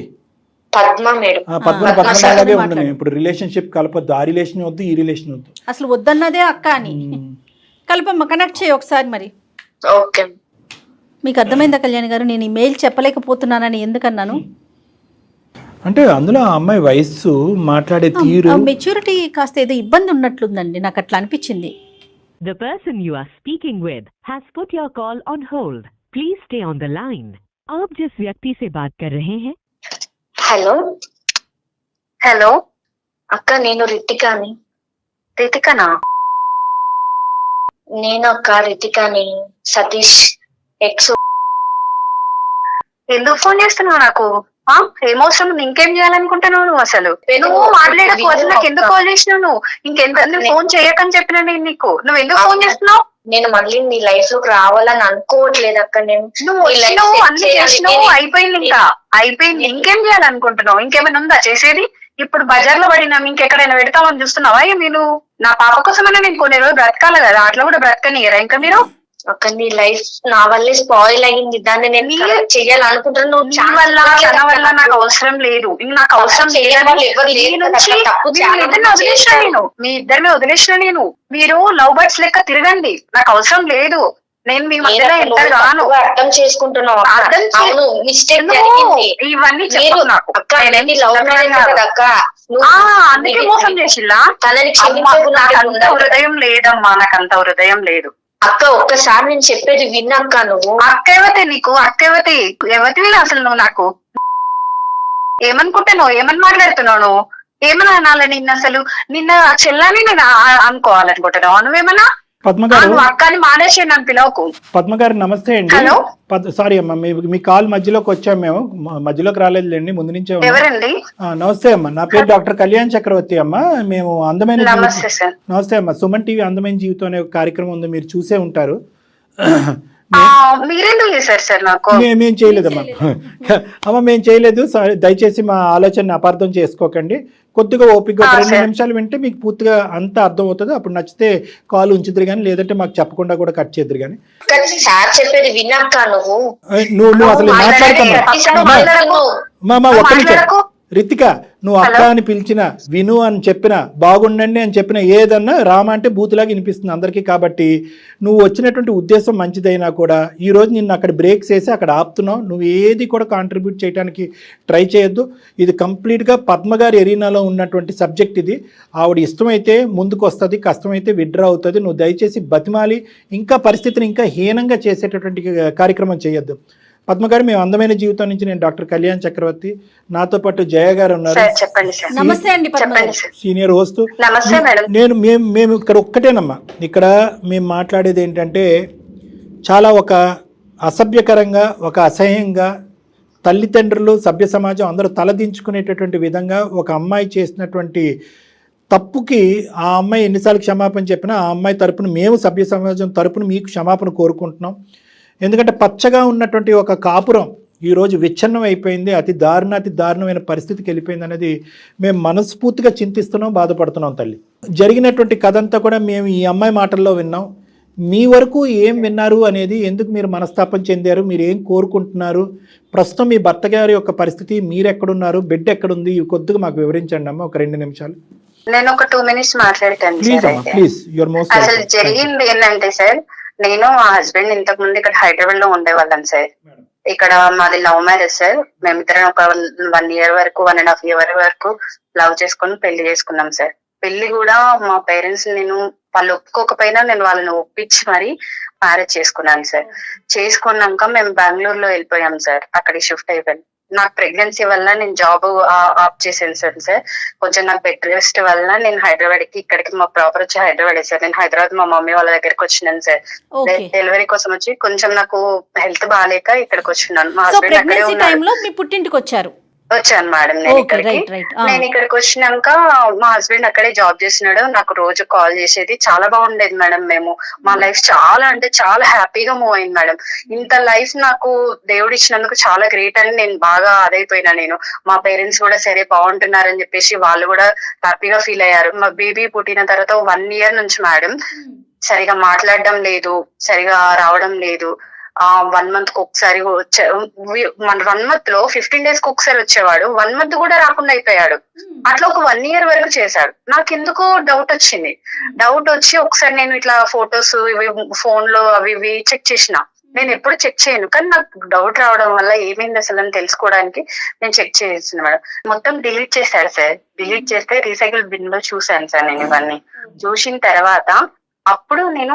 పద్మ మేడం. పద్మలాగే ఉండను. ఇప్పుడు రిలేషన్షిప్ కలపొద్దు. ఆ రిలేషన్ వద్దు, ఈ రిలేషన్ వద్దు. అసలు వద్దన్నదే అక్క అని. కలపమ్మ, కనెక్ట్ చేయి ఒకసారి. మరి ఓకే, మీకు అర్థమైందా కళ్యాణ్ గారు నేను ఈ మెయిల్ చెప్పలేకపోతున్నానని ఎందుకన్నాను అంటే అందులో ఆ అమ్మాయి వయస్సు, మాట్లాడే తీరు, మెచ్యూరిటీ కాస్త ఏదో ఇబ్బంది ఉన్నట్లుందండి, నాకు అట్లా అనిపించింది. The person you are speaking with has put your call on hold. Please stay on the line. आप जिस व्यक्ति से बात कर रहे हैं. హలో అక్క, నేను రితికాని. రితికనా? నేను అక్క రితికాని, సతీష్ ఎక్స్. ఎందుకు ఫోన్ చేస్తున్నావు నాకు? ఏమవసరం? ఇంకేం చేయాలనుకుంటున్నావు నువ్వు? అసలు నువ్వు మాట్లాడకపోతే నాకు ఎందుకు కాల్ చేసినావు? నువ్వు ఇంకెంత ఫోన్ చేయకని చెప్పినా నేను నీకు, నువ్వు ఎందుకు ఫోన్ చేస్తున్నావు? నేను మళ్ళీ నీ లైఫ్ లోకి రావాలని అనుకోవట్లేదు అక్క. నువ్వు అన్ని చేసినావు, అయిపోయింది. ఇంకా అయిపోయింది. ఇంకేం చేయాలనుకుంటున్నావు? ఇంకేమైనా ఉందా చేసేది? ఇప్పుడు బజార్ లో పడినా ఇంకెక్కడైనా పెడతామని చూస్తున్నావా? మీరు నా పాప కోసమైనా నేను కొన్ని రోజులు బ్రతకాలి కదా, అట్లా కూడా బ్రతకనియరా ఇంకా మీరు? అక్క నీ లైఫ్ నా వల్లే స్పాయిల్ అయ్యింది, దాన్ని నేను చెయ్యాలనుకుంటున్నాను. నువ్వు తన వల్ల నాకు అవసరం లేదు, నాకు అవసరం వదిలేసిన మీ ఇద్దరిని వదిలేసిన నేను. మీరు లవ్ బర్డ్స్ లెక్క తిరగండి, నాకు అవసరం లేదు. నేను మీ మధ్యలో ఎంటర్ గాను. అర్థం చేసుకుంటున్నావు, ఇవన్నీ చెప్పు నాకు. అందుకే మోసం చేసిల్లా? నాకంత హృదయం లేదమ్మా, నాకంత హృదయం లేదు అక్క. ఒక్కసారి నేను చెప్పేది విన్నాక నువ్వు అక్కవతే, నీకు అక్కవతే ఎవరివి అసలు? నువ్వు నాకు ఏమనుకుంటున్నావు? ఏమని మాట్లాడుతున్నావు నువ్వు? ఏమన్నా అనాలి నిన్ను? అసలు నిన్న చెల్లని నేను అనుకోవాలనుకుంటున్నావు? నువ్వేమన్నా అక్కని మానేసి నన్ను పిలవకు. పద్మ గారు నమస్తే అండి. హలో, సారీ అమ్మా, మీ కాల్ మధ్యలోకి వచ్చాము, మేము మధ్యలోకి రాలేదులేండి, ముందు నుంచే. ఎవరండి? నమస్తే అమ్మా, నా పేరు డాక్టర్ కళ్యాణ్ చక్రవర్తి అమ్మా. మేము అందమైన నమస్తే అమ్మా, సుమన్ టీవీ అందమైన జీవితం అనే ఒక కార్యక్రమం ఉంది, మీరు చూసే ఉంటారు. మీరెందుకు చేశారు సార్ నాకు? మేము చేయలేదమ్మా. అమ్మ మేము చేయలేదు, దయచేసి మా ఆలోచనని అపార్థం చేసుకోకండి. కొద్దిగా ఓపిక 2 నిమిషాలు వింటే మీకు పూర్తిగా అంతా అర్థం అవుతుంది. అప్పుడు నచ్చితే కాల్ ఉంచుదురు కానీ, లేదంటే మాకు చెప్పకుండా కూడా కట్ చేద్దరు కానీ. చెప్పేది విన్నాక నువ్వు అసలు మాట్లాడుతున్నావు. రితిక, నువ్వు అక్క అని పిలిచిన, విను అని చెప్పిన, బాగుండండి అని చెప్పిన, ఏదన్నా రామ అంటే బూతులాగా వినిపిస్తుంది అందరికీ. కాబట్టి నువ్వు వచ్చినటువంటి ఉద్దేశం మంచిదైనా కూడా ఈరోజు నిన్ను అక్కడ బ్రేక్స్ వేసి అక్కడ ఆపుతున్నావు. నువ్వు ఏది కూడా కాంట్రిబ్యూట్ చేయడానికి ట్రై చేయొద్దు. ఇది కంప్లీట్గా పద్మగారి ఎరీనాలో ఉన్నటువంటి సబ్జెక్ట్. ఇది ఆవిడ ఇష్టమైతే ముందుకు వస్తుంది, కష్టమైతే విత్డ్రా అవుతుంది. నువ్వు దయచేసి బతిమాలి ఇంకా పరిస్థితిని ఇంకా హీనంగా చేసేటటువంటి కార్యక్రమం చేయొద్దు. పద్మగారు, మేము అందమైన జీవితం నుంచి నేను డాక్టర్ కళ్యాణ్ చక్రవర్తి, నాతో పాటు జయ గారు ఉన్నారు, నమస్తే అండి సీనియర్ హోస్ట్. మేము ఇక్కడ ఒక్కటేనమ్మా, ఇక్కడ మేము మాట్లాడేది ఏంటంటే చాలా ఒక అసభ్యకరంగా, ఒక అసహ్యంగా, తల్లిదండ్రులు, సభ్య సమాజం అందరూ తలదించుకునేటటువంటి విధంగా ఒక అమ్మాయి చేసినటువంటి తప్పుకి ఆ అమ్మాయి ఎన్నిసార్లు క్షమాపణ చెప్పినా ఆ అమ్మాయి తరపున మేము సభ్య సమాజం తరపున మీకు క్షమాపణ కోరుకుంటున్నాం. ఎందుకంటే పచ్చగా ఉన్నటువంటి ఒక కాపురం ఈరోజు విచ్ఛిన్నం అయిపోయింది, అతి దారుణమైన పరిస్థితికి వెళ్ళిపోయింది అనేది మేము మనస్ఫూర్తిగా చింతిస్తున్నాం, బాధపడుతున్నాం. తల్లి, జరిగినటువంటి కథ అంతా కూడా మేము ఈ అమ్మాయి మాటల్లో విన్నాం. మీ వరకు ఏం విన్నారు అనేది, ఎందుకు మీరు మనస్తాపం చెందారు, మీరు ఏం కోరుకుంటున్నారు, ప్రస్తుతం మీ భర్త గారి యొక్క పరిస్థితి, మీరు ఎక్కడున్నారు, బిడ్డ ఎక్కడుంది, ఇవి కొద్దిగా మాకు వివరించండి అమ్మ, ఒక 2 నిమిషాలు. నేను ఒక 2 minutes మాట్లాడతాను. Please, your most. అసలు జరిగింది ఏంటంటే సార్, నేను మా హస్బెండ్ ఇంతకు ముందు ఇక్కడ హైదరాబాద్ లో ఉండేవాళ్ళం సార్. ఇక్కడ మాది లవ్ మ్యారేజ్ సార్. మేమిద్దరం ఒక 1 year వరకు, 1.5 year వరకు లవ్ చేసుకుని పెళ్లి చేసుకున్నాం సార్. పెళ్లి కూడా మా పేరెంట్స్, నేను వాళ్ళు ఒప్పుకోకపోయినా నేను వాళ్ళని ఒప్పించి మరి మ్యారేజ్ చేసుకున్నాను సార్. చేసుకున్నాక మేము బెంగళూరులో వెళ్ళిపోయాం సార్. అక్కడికి షిఫ్ట్ అయిపోయాను. నాకు ప్రెగ్నెన్సీ వల్ల నేను జాబ్ ఆప్ చేసాను సార్. కొంచెం నాకు బెడ్ రెస్ట్ వల్ల నేను హైదరాబాద్ కి, ఇక్కడికి మా ప్రాపర్ వచ్చి హైదరాబాద్ సార్. నేను హైదరాబాద్ మా మమ్మీ వాళ్ళ దగ్గరికి వచ్చినాను సార్. డెలివరీ కోసం వచ్చి కొంచెం నాకు హెల్త్ బాగాలేక ఇక్కడికి వచ్చినాను. మా హస్బెండ్ అక్కడే ఉన్నారు. పుట్టింటికి వచ్చారు? వచ్చాను మేడం. నేను ఇక్కడికి వచ్చినాక మా హస్బెండ్ అక్కడే జాబ్ చేస్తున్నాడు. నాకు రోజు కాల్ చేసేది. చాలా బాగుండేది మేడం. మేము మా లైఫ్ చాలా అంటే చాలా హ్యాపీగా మూవ్ అయింది మేడం. ఇంత లైఫ్ నాకు దేవుడు ఇచ్చినందుకు చాలా గ్రేట్ అని నేను బాగా అదైపోయినా. నేను మా పేరెంట్స్ కూడా సరే బాగుంటున్నారని చెప్పేసి వాళ్ళు కూడా హ్యాపీగా ఫీల్ అయ్యారు. మా బేబీ పుట్టిన తర్వాత 1 year నుంచి మేడం సరిగా మాట్లాడడం లేదు, సరిగా రావడం లేదు. 1 month కి ఒకసారి వచ్చే, 1 month లో 15 days కి ఒకసారి వచ్చేవాడు. 1 month కూడా రాకుండా అయిపోయాడు. అట్లా ఒక 1 year వరకు చేశాడు. నాకు ఎందుకో డౌట్ వచ్చింది. డౌట్ వచ్చి ఒకసారి నేను ఇట్లా ఫొటోస్ ఇవి ఫోన్ లో అవి ఇవి చెక్ చేసిన. నేను ఎప్పుడు చెక్ చేయను, కానీ నాకు డౌట్ రావడం వల్ల ఏమైంది అసలు అని తెలుసుకోవడానికి నేను చెక్ చేసిన మేడం. మొత్తం డిలీట్ చేశాడు సార్. డిలీట్ చేస్తే రీసైకిల్ బిన్ లో చూసాను సార్. నేను ఇవన్నీ చూసిన తర్వాత అప్పుడు నేను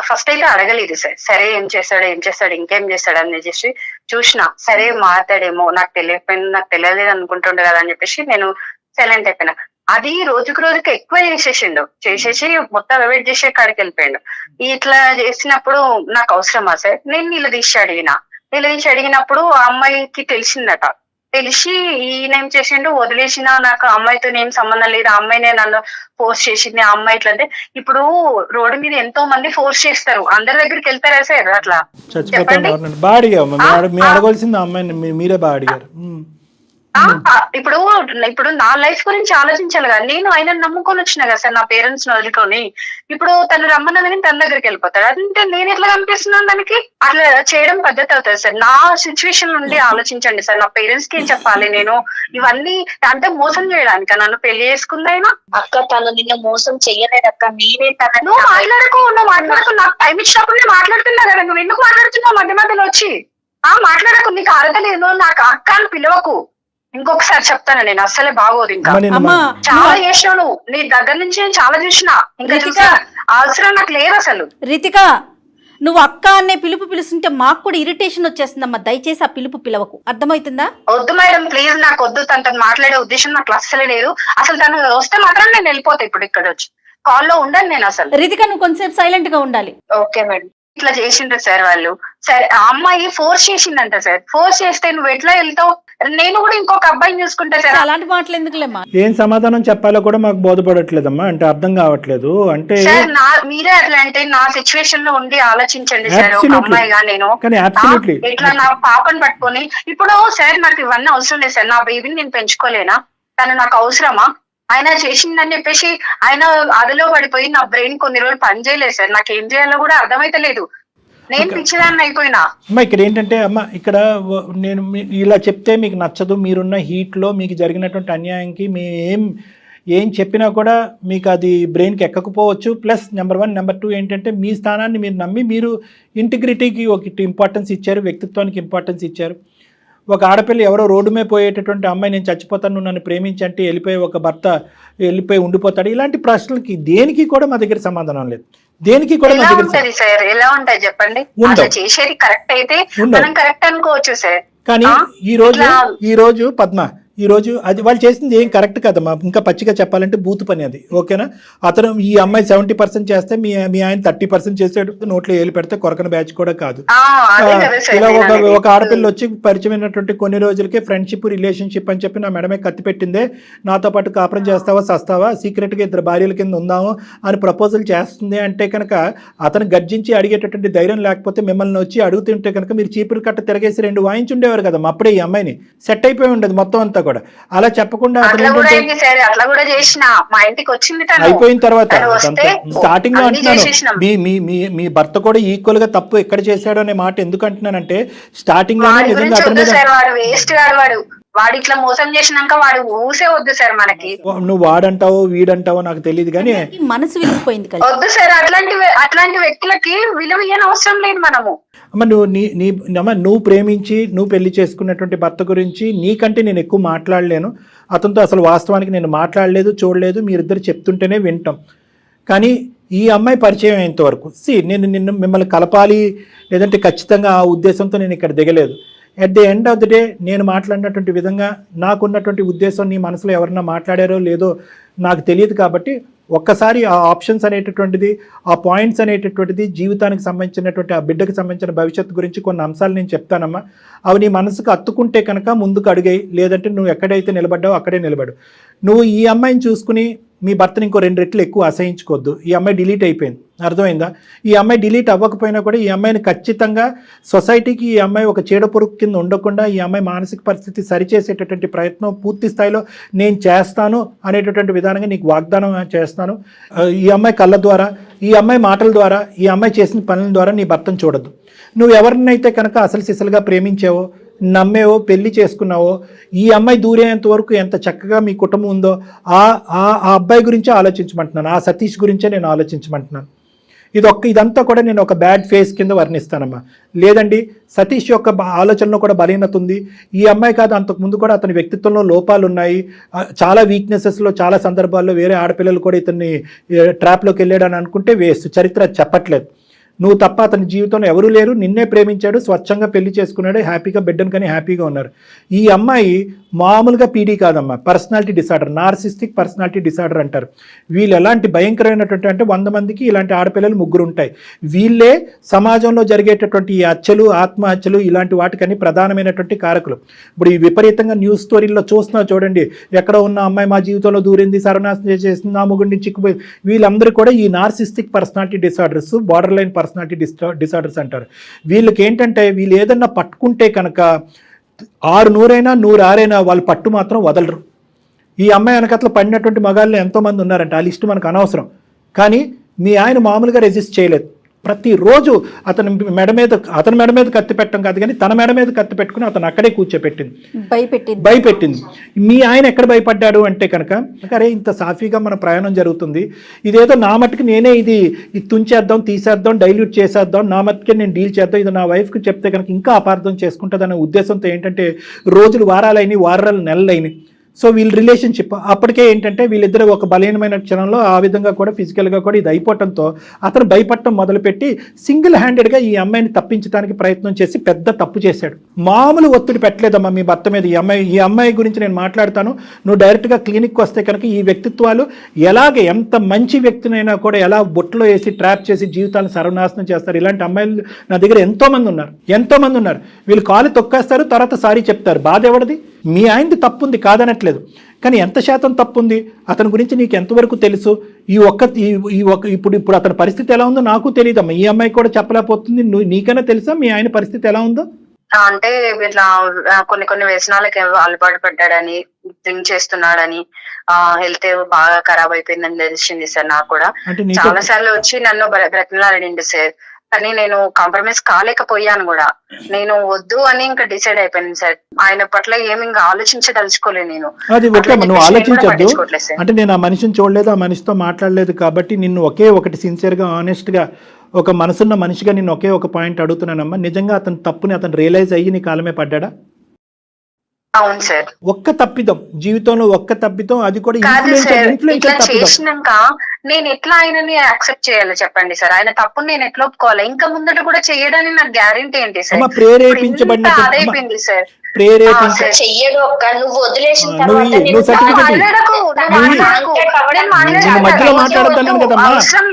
ఫస్ట్ అయితే అడగలేదు సార్. సరే ఏం చేస్తాడు ఇంకేం చేస్తాడు అని చెప్పేసి చూసిన. సరే మాట్లాడేమో, నాకు తెలియలేదు అనుకుంటుండే కదా అని చెప్పేసి నేను సైలెంట్ అయిపోయినా. అది రోజుకు ఎక్కువ చేసేసి మొత్తం అవాయిడ్ చేసే కాడికి వెళ్ళిపోయాడు. ఇట్లా చేసినప్పుడు నాకు అవసరమా సార్? నేను నిలదీసి అడిగినప్పుడు ఆ అమ్మాయికి తెలిసిందట. తెలిసి ఈయనేం చేసిండు, వదిలేసిన, నాకు అమ్మాయితో ఏం సంబంధం లేదు, ఆ అమ్మాయినే నన్ను ఫోర్స్ చేసింది, ఆ అమ్మాయి ఇట్లా. అంటే ఇప్పుడు రోడ్డు మీద ఎంతో మంది ఫోర్స్ చేస్తారు, అందరి దగ్గరికి వెళ్తారా సార్? అట్లా చెప్పండి. ఇప్పుడు నా లైఫ్ గురించి ఆలోచించాలి కదా. నేను ఆయన నమ్ముకొని వచ్చిన కదా సార్, నా పేరెంట్స్ ని వదులుకొని. ఇప్పుడు తను రమ్మన్నదని తన దగ్గరికి వెళ్ళిపోతాడు. అంటే నేను ఎట్లా కనిపిస్తున్నాను దానికి? అట్లా చేయడం పద్ధతి అవుతుంది సార్. నా సిచ్యువేషన్ నుండి ఆలోచించండి సార్. నా పేరెంట్స్ కి ఏం చెప్పాలి నేను? ఇవన్నీ అంటే మోసం చేయడానికి నన్ను పెళ్లి చేసుకుందైనా. అక్క తను నిన్ను మోసం చెయ్యలేదు అక్క, నేనే తన. నువ్వు మాట్లాడకు. నాకు టైం ఇచ్చినప్పుడు నేను మాట్లాడుతున్నా కదా. నువ్వు ఎందుకు మాట్లాడుతున్నావు మధ్యలో వచ్చి? మాట్లాడకు, నీకు అర్హత లేదు. నాకు అక్క అని పిలవకు. ఇంకొకసారి చెప్తాను, నేను అస్సలే బాగోదు. ఇంకా చాలా చేసినాను నీ దగ్గర నుంచి, నేను చాలా చూసినా. ఇంకా అవసరం నాకు లేదు అసలు. రితిక, నువ్వు అక్క అనే పిలుపు పిలుస్తుంటే మాకు కూడా ఇరిటేషన్ వచ్చేస్తుందమ్మా. దయచేసి ఆ పిలుపు పిలవకు, అర్థమవుతుందా? వద్దు మేడం, ప్లీజ్. నాకు వద్దు. తనతో మాట్లాడే ఉద్దేశం నాకు అస్సలే లేదు. అసలు తను వస్తే మాత్రం నేను వెళ్ళిపోతా. ఇప్పుడు ఇక్కడ వచ్చి కాల్లో ఉండను నేను అసలు. రితిక, నువ్వు కొంచెంసేపు సైలెంట్ గా ఉండాలి. Okay madam. ఇట్లా చేసిండ్రు సార్ వాళ్ళు. సరే, ఆ అమ్మాయి ఫోర్స్ చేసిందంట సార్. ఫోర్స్ చేస్తే నువ్వు ఎట్లా వెళ్తావు? నేను కూడా ఇంకొక అబ్బాయిని చూసుకుంటా సార్. అలాంటి మాటలు ఎందుకులేమ్మా? ఏం సమాధానం చెప్పాలో కూడా మాకు బోధపడట్లేదమ్మా. అంటే అర్థం కావట్లేదు. అంటే సార్ మీరే అట్లా అంటే నా సిచ్యువేషన్ లో ఉండి ఆలోచించండి సార్. ఒక అమ్మాయిగా నేను ఇట్లా నా పాపను పట్టుకొని, ఇప్పుడు సార్ నాకు ఇవన్నీ అవసరం లేదు సార్. నా బేబీని నేను పెంచుకోలేనా? తను నాకు అవసరమా? ఆయన చేసిందని చెప్పేసి ఆయన అదిలో పడిపోయి నా బ్రెయిన్ కొన్ని రోజులు పని చేయలేదు సార్. నాకు ఏం చేయాలో కూడా అర్థమైతే లేదు. నేను పిచ్చిదాన్ని అయిపోయినా. అమ్మ ఇక్కడ ఏంటంటే అమ్మ ఇక్కడ నేను ఇలా చెప్తే మీకు నచ్చదు, మీరున్న హీట్లో మీకు జరిగినటువంటి అన్యాయంకి ఏం చెప్పినా కూడా మీకు అది బ్రెయిన్కి ఎక్కకపోవచ్చు. ప్లస్ నెంబర్ 1, నెంబర్ 2 ఏంటంటే మీ స్థానాన్ని మీరు నమ్మి మీరు ఇంటిగ్రిటీకి ఒక ఇంపార్టెన్స్ ఇచ్చారు, వ్యక్తిత్వానికి ఇంపార్టెన్స్ ఇచ్చారు. ఒక ఆడపిల్ల ఎవరో రోడ్డు మీద పోయేటటువంటి అమ్మాయి నేను చచ్చిపోతాను నువ్వు నన్ను ప్రేమించంటే వెళ్ళిపోయి ఒక భర్త వెళ్ళిపోయి ఉండిపోతాడు. ఇలాంటి ప్రశ్నలకి దేనికి కూడా మా దగ్గర సమాధానం లేదు. దేనికి కూడా మా దగ్గర సార్ ఎలా ఉంటాయి చెప్పండి. చేసేది కరెక్ట్ అయితే మనం కరెక్ట్ అనుకోవచ్చు సార్. కానీ ఈ రోజు పద్మ ఈ రోజు అది వాళ్ళు చేసింది ఏం కరెక్ట్ కదమ్మా. ఇంకా పచ్చిగా చెప్పాలంటే బూతు పని అది. ఓకేనా? అతను ఈ అమ్మాయి 70% చేస్తే మీ ఆయన 30% చేసాడు. నోట్లో ఏలు పెడితే కొరకన బ్యాచ్ కూడా కాదు. ఇలా ఒక ఆడపిల్ల వచ్చి పరిచయమైనటువంటి కొన్ని రోజులకే ఫ్రెండ్షిప్ రిలేషన్షిప్ అని చెప్పి నా మెడమే కత్తి పెట్టిందే, నాతో పాటు కాపురం చేస్తావా సస్తావా, సీక్రెట్గా 2 భార్యల కింద ఉందాము అని ప్రపోజల్ చేస్తుంది అంటే కనుక అతను గర్జించి అడిగేటటువంటి ధైర్యం లేకపోతే మిమ్మల్ని వచ్చి అడుగుతుంటే కనుక మీరు చీపురు కట్ట తిరగేసి 2 వాయించి ఉండేవారు కదా. అప్పుడే ఈ అమ్మాయిని సెట్ అయిపోయి ఉండదు మొత్తం అంతా కూడా. అలా చెప్పకుండా అయిపోయిన తర్వాత స్టార్టింగ్ లో అంటున్నాను మీ భర్త కూడా ఈక్వల్ గా తప్పు ఎక్కడ చేశాడు అనే మాట ఎందుకు అంటున్నానంటే స్టార్టింగ్ లో నిజంగా అతని మీద వాడు ఇట్లా మోసం చేసినాక వాడు ఊసే వద్దు సార్ మనకి. నువ్వు వాడంటావో వీడంటావో నాకు తెలియదు కానీ మనసు విలిగిపోయింది కదా. వద్దు సార్ అట్లాంటి వ్యక్తులకి విలువ ఇయ్యని అవసరం లేదు మనము. అమ్మ నువ్వు ప్రేమించి నువ్వు పెళ్లి చేసుకున్నటువంటి భర్త గురించి నీకంటే నేను ఎక్కువ మాట్లాడలేను. అతనితో అసలు వాస్తవానికి నేను మాట్లాడలేదు, చూడలేదు, మీరిద్దరు చెప్తుంటేనే వింటాం. కానీ ఈ అమ్మాయి పరిచయం అయ్యేంతవరకు నేను మిమ్మల్ని కలపాలి లేదంటే ఖచ్చితంగా ఆ ఉద్దేశంతో నేను ఇక్కడ దిగలేదు. At the end of the day నేను మాట్లాడినటువంటి విధంగా నాకున్నటువంటి ఉద్దేశం నీ మనసులో ఎవరన్నా మాట్లాడారో లేదో నాకు తెలియదు. కాబట్టి ఒక్కసారి ఆ ఆప్షన్స్ అనేటటువంటిది, ఆ పాయింట్స్ అనేటటువంటిది, జీవితానికి సంబంధించినటువంటి ఆ బిడ్డకు సంబంధించిన భవిష్యత్తు గురించి కొన్ని అంశాలు నేను చెప్తానమ్మా. అవి నీ మనసుకు అత్తుకుంటే కనుక ముందుకు అడిగాయి, లేదంటే నువ్వు ఎక్కడైతే నిలబడ్డావో అక్కడే నిలబడు. నువ్వు ఈ అమ్మాయిని చూసుకుని మీ భర్తని ఇంకో 2 రెట్లు ఎక్కువ అసహించుకోవద్దు. ఈ అమ్మాయి డిలీట్ అయిపోయింది, అర్థమైందా? ఈ అమ్మాయి డిలీట్ అవ్వకపోయినా కూడా ఈ అమ్మాయిని ఖచ్చితంగా సొసైటీకి ఈ అమ్మాయి ఒక చీడపురుగు కింద ఉండకుండా ఈ అమ్మాయి మానసిక పరిస్థితి సరిచేసేటటువంటి ప్రయత్నం పూర్తి స్థాయిలో నేను చేస్తాను అనేటటువంటి విధానంగా నీకు వాగ్దానం చేస్తాను. ఈ అమ్మాయి కళ్ళ ద్వారా, ఈ అమ్మాయి మాటల ద్వారా, ఈ అమ్మాయి చేసిన పనుల ద్వారా నీ భర్తను చూడద్దు. నువ్వు ఎవరినైతే కనుక అసలు సిసలుగా ప్రేమించావో, నమ్మేవో, పెళ్లి చేసుకున్నావో, ఈ అమ్మాయి దూరేంత వరకు ఎంత చక్కగా మీ కుటుంబం ఉందో ఆ అబ్బాయి గురించే ఆలోచించమంటున్నాను. ఆ సతీష్ గురించే నేను ఆలోచించమంటున్నాను. ఇదంతా కూడా నేను ఒక బ్యాడ్ ఫేస్ కింద వర్ణిస్తానమ్మా. లేదండి సతీష్ యొక్క ఆలోచనలో కూడా బలహీనత ఉంది. ఈ అమ్మాయి కాదు, అంతకుముందు కూడా అతని వ్యక్తిత్వంలో లోపాలు ఉన్నాయి. చాలా వీక్నెసెస్లో చాలా సందర్భాల్లో వేరే ఆడపిల్లలు కూడా ఇతన్ని ట్రాప్లోకి వెళ్ళాడని అనుకుంటే వేస్ట్. చరిత్ర చెప్పట్లేదు. నువ్వు తప్ప అతని జీవితంలో ఎవరూ లేరు. నిన్నే ప్రేమించాడు, స్వచ్ఛంగా పెళ్లి చేసుకున్నాడు, హ్యాపీగా బిడ్డను కానీ హ్యాపీగా ఉన్నారు. ఈ అమ్మాయి మామూలుగా పీడీ కాదమ్మా, personality disorder, narcissistic personality disorder అంటారు. వీళ్ళు ఎలాంటి భయంకరమైనటువంటి అంటే 100 మందికి ఇలాంటి ఆడపిల్లలు 3 ఉంటాయి. వీళ్ళే సమాజంలో జరిగేటటువంటి ఈ హత్యలు, ఆత్మహత్యలు ఇలాంటి వాటికని ప్రధానమైనటువంటి కారకులు. ఇప్పుడు ఈ విపరీతంగా న్యూస్ స్టోరీల్లో చూస్తున్నా చూడండి, ఎక్కడ ఉన్న అమ్మాయి మా జీవితంలో దూరింది, సర్వనాశనం చేసింది, నా మొగుడిని చిక్కుపోయి, వీళ్ళందరూ కూడా ఈ narcissistic personality disorders, border line personality disorders అంటారు. వీళ్ళకి ఏంటంటే వీళ్ళు ఏదన్నా పట్టుకుంటే కనుక 600 అయినా 106 వాళ్ళు పట్టు మాత్రం వదలరు. ఈ అమ్మాయి వెనకట్ల పడినటువంటి మగాళ్ళు ఎంతోమంది ఉన్నారంట, ఆ లిస్టు మనకు అనవసరం. కానీ మీ ఆయన మామూలుగా రెసిస్ట్ చేయలేదు. ప్రతిరోజు అతని మెడ మీద కత్తి పెట్టడం కాదు కానీ తన మెడ మీద కత్తి పెట్టుకుని అతను అక్కడే కూర్చోపెట్టింది, భయపెట్టింది. మీ ఆయన ఎక్కడ భయపడ్డాడు అంటే కనుక అరే ఇంత సాఫీగా మన ప్రయాణం జరుగుతుంది, ఇదేదో నా మట్టుకు నేనే ఇది తుంచేద్దాం, తీసేద్దాం, డైల్యూట్ చేసేద్దాం, నా మట్టుకే నేను డీల్ చేద్దాం, ఇది నా వైఫ్కి చెప్తే కనుక ఇంకా అపార్థం చేసుకుంటుందనే ఉద్దేశంతో ఏంటంటే రోజులు వారాలు నెలలైనవి. సో వీళ్ళ రిలేషన్షిప్ అప్పటికే ఏంటంటే వీళ్ళిద్దరూ ఒక బలహీనమైన క్షణంలో ఆ విధంగా కూడా ఫిజికల్గా కూడా ఇది అయిపోవటంతో అతను భయపడటం మొదలుపెట్టి సింగిల్ హ్యాండెడ్గా ఈ అమ్మాయిని తప్పించడానికి ప్రయత్నం చేసి పెద్ద తప్పు చేశాడు. మామూలు ఒత్తిడి పెట్టలేదమ్మా మీ భర్త మీద. ఈ అమ్మాయి గురించి నేను మాట్లాడతాను, నువ్వు డైరెక్ట్గా క్లినిక్కి వస్తే కనుక ఈ వ్యక్తిత్వాలు ఎలాగే ఎంత మంచి వ్యక్తినైనా కూడా ఎలా బొట్లో వేసి ట్రాప్ చేసి జీవితాలను సర్వనాశనం చేస్తారు. ఇలాంటి అమ్మాయిలు నా దగ్గర ఎంతోమంది ఉన్నారు. వీళ్ళు కాలు తొక్కేస్తారు, తర్వాత సారీ చెప్తారు. బాధ ఎవరిది? మీ ఆయనది తప్పు ఉంది కాదనట్లేదు, కానీ ఎంత శాతం తప్పు ఉంది అతని గురించి నీకు ఎంతవరకు తెలుసు? ఇప్పుడు అతని పరిస్థితి ఎలా ఉందో నాకు తెలియదమ్మా. ఈ అమ్మాయి కూడా చెప్పలేకపోతుంది. నీకైనా తెలుసా మీ ఆయన పరిస్థితి ఎలా ఉందో? అంటే ఇట్లా కొన్ని వ్యసనాలకి అలవాటు పడ్డాడని, డ్రింక్ చేస్తున్నాడని, హెల్త్ బాగా ఖరాబ్ అయిపోయిందని తెలిసింది సార్. నాకు కూడా చాలా సార్లు వచ్చి నన్ను బ్రతిమలాడిండు సార్. కానీ నేను కాంప్రమైజ్ కాలేకపోయాను కూడా. నేను వద్దు అని ఇంకా డిసైడ్ అయిపోయాను సార్. ఆయన పట్ల ఏమి ఇంకా ఆలోచించదలుచుకోలేదు నేను. అది ఓకే, నువ్వు ఆలోచించద్దు. అంటే నేను ఆ మనిషిని చూడలేదు, ఆ మనిషితో మాట్లాడలేదు కాబట్టి నిన్ను ఒకే ఒకటి సిన్సియర్గా ఆనెస్ట్గా ఒక మనసున్న మనిషిగా నిన్ను ఒకే ఒక పాయింట్ అడుగుతున్నానమ్మా. నిజంగా అతని తప్పుని అతను రియలైజ్ అయ్యి నీ కాలమే పడ్డాడా? అవును సార్. ఒక్క తప్పిదం జీవితంలో, ఒక్క తప్పిదం, అది కూడా కాదు సార్. ఇట్లా చేసినాక నేను ఎట్లా ఆయనని యాక్సెప్ట్ చేయాలి చెప్పండి సార్? ఆయన తప్పుని నేను ఎట్లా ఒప్పుకోవాలి? ఇంకా ముందట కూడా చేయడానికి నాకు గ్యారెంటీ ఏంటి సార్? ప్రేరేపించబడిన అదైపోయింది సార్. చెయ్యడు ఒక్క నువ్వు వదిలేసిన అవసరం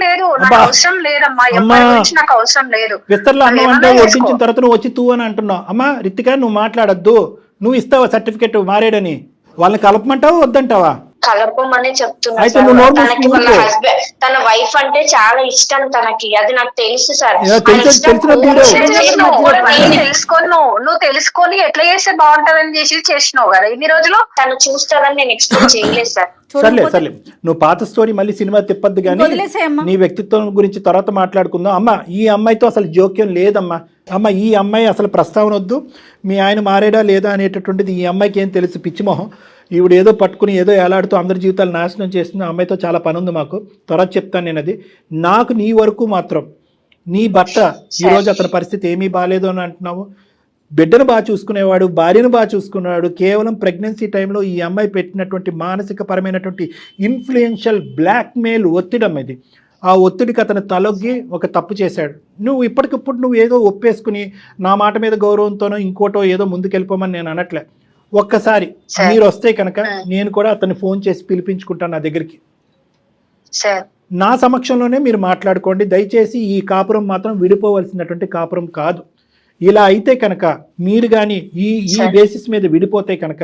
లేదు, నాకు అవసరం లేదమ్మా, ఎవరి గురించి నాకు అవసరం లేదు. విస్తరలో అన్నం అంటే వడ్డించిన తర్వాత నువ్వు వచ్చి తూ అని అంటున్నావు. అమ్మా రితిక, నువ్వు మాట్లాడద్దు. నువ్వు ఇస్తావా సర్టిఫికెట్ మారేడని? వాళ్ళని కలపమంటావా వద్దంటావా? కలపమని చెప్తున్నా. తనకి వాళ్ళ హస్బెండ్, తన వైఫ్ అంటే చాలా ఇష్టం తనకి, అది నాకు తెలుసు సార్. నువ్వు తెలుసుకొని ఎట్లా చేస్తే బాగుంటదని చేసినావు కదా ఇన్ని రోజులు. తను చూస్తారని నేను ఎక్స్పెక్ట్ చేయలేదు సార్. సర్లే, నువ్వు పాత స్టోరీ మళ్ళీ సినిమా తిప్పద్దు కానీ నీ వ్యక్తిత్వం గురించి తర్వాత మాట్లాడుకుందాం. అమ్మ, ఈ అమ్మాయితో అసలు జోక్యం లేదమ్మా. అమ్మ, ఈ అమ్మాయి అసలు ప్రస్తావన వద్దు. మీ ఆయన మారేడా లేదా అనేటటువంటిది ఈ అమ్మాయికి ఏం తెలుసు? పిచ్చిమోహం. ఈవిడ ఏదో పట్టుకుని ఏదో ఏలాడుతూ అందరి జీవితాలు నాశనం చేస్తుంది. ఆ అమ్మాయితో చాలా పని ఉంది మాకు, తర్వాత చెప్తాను నేను అది. నాకు నీ వరకు మాత్రం నీ భర్త ఈరోజు అతని పరిస్థితి ఏమీ బాగాలేదు అని అంటున్నావు. బిడ్డను బాగా చూసుకునేవాడు, భార్యను బాగా చూసుకునేవాడు. కేవలం ప్రెగ్నెన్సీ టైంలో ఈ అమ్మాయి పెట్టినటువంటి మానసిక పరమైనటువంటి ఇన్ఫ్లుయెన్షియల్ బ్లాక్మెయిల్ ఒత్తిడి ఇది. ఆ ఒత్తిడికి అతను తలొగ్గి ఒక తప్పు చేశాడు. నువ్వు ఇప్పటికిప్పుడు నువ్వు ఏదో ఒప్పేసుకుని నా మాట మీద గౌరవంతోనో ఇంకోటో ఏదో ముందుకెళ్ళిపోమని నేను అనట్లే. ఒక్కసారి మీరు వస్తే కనుక నేను కూడా అతన్ని ఫోన్ చేసి పిలిపించుకుంటాను నా దగ్గరికి. నా సమక్షంలోనే మీరు మాట్లాడుకోండి. దయచేసి ఈ కాపురం మాత్రం విడిపోవలసినటువంటి కాపురం కాదు. ఇలా అయితే కనుక మీరు కానీ ఈ బేసిస్ మీద విడిపోతే కనుక,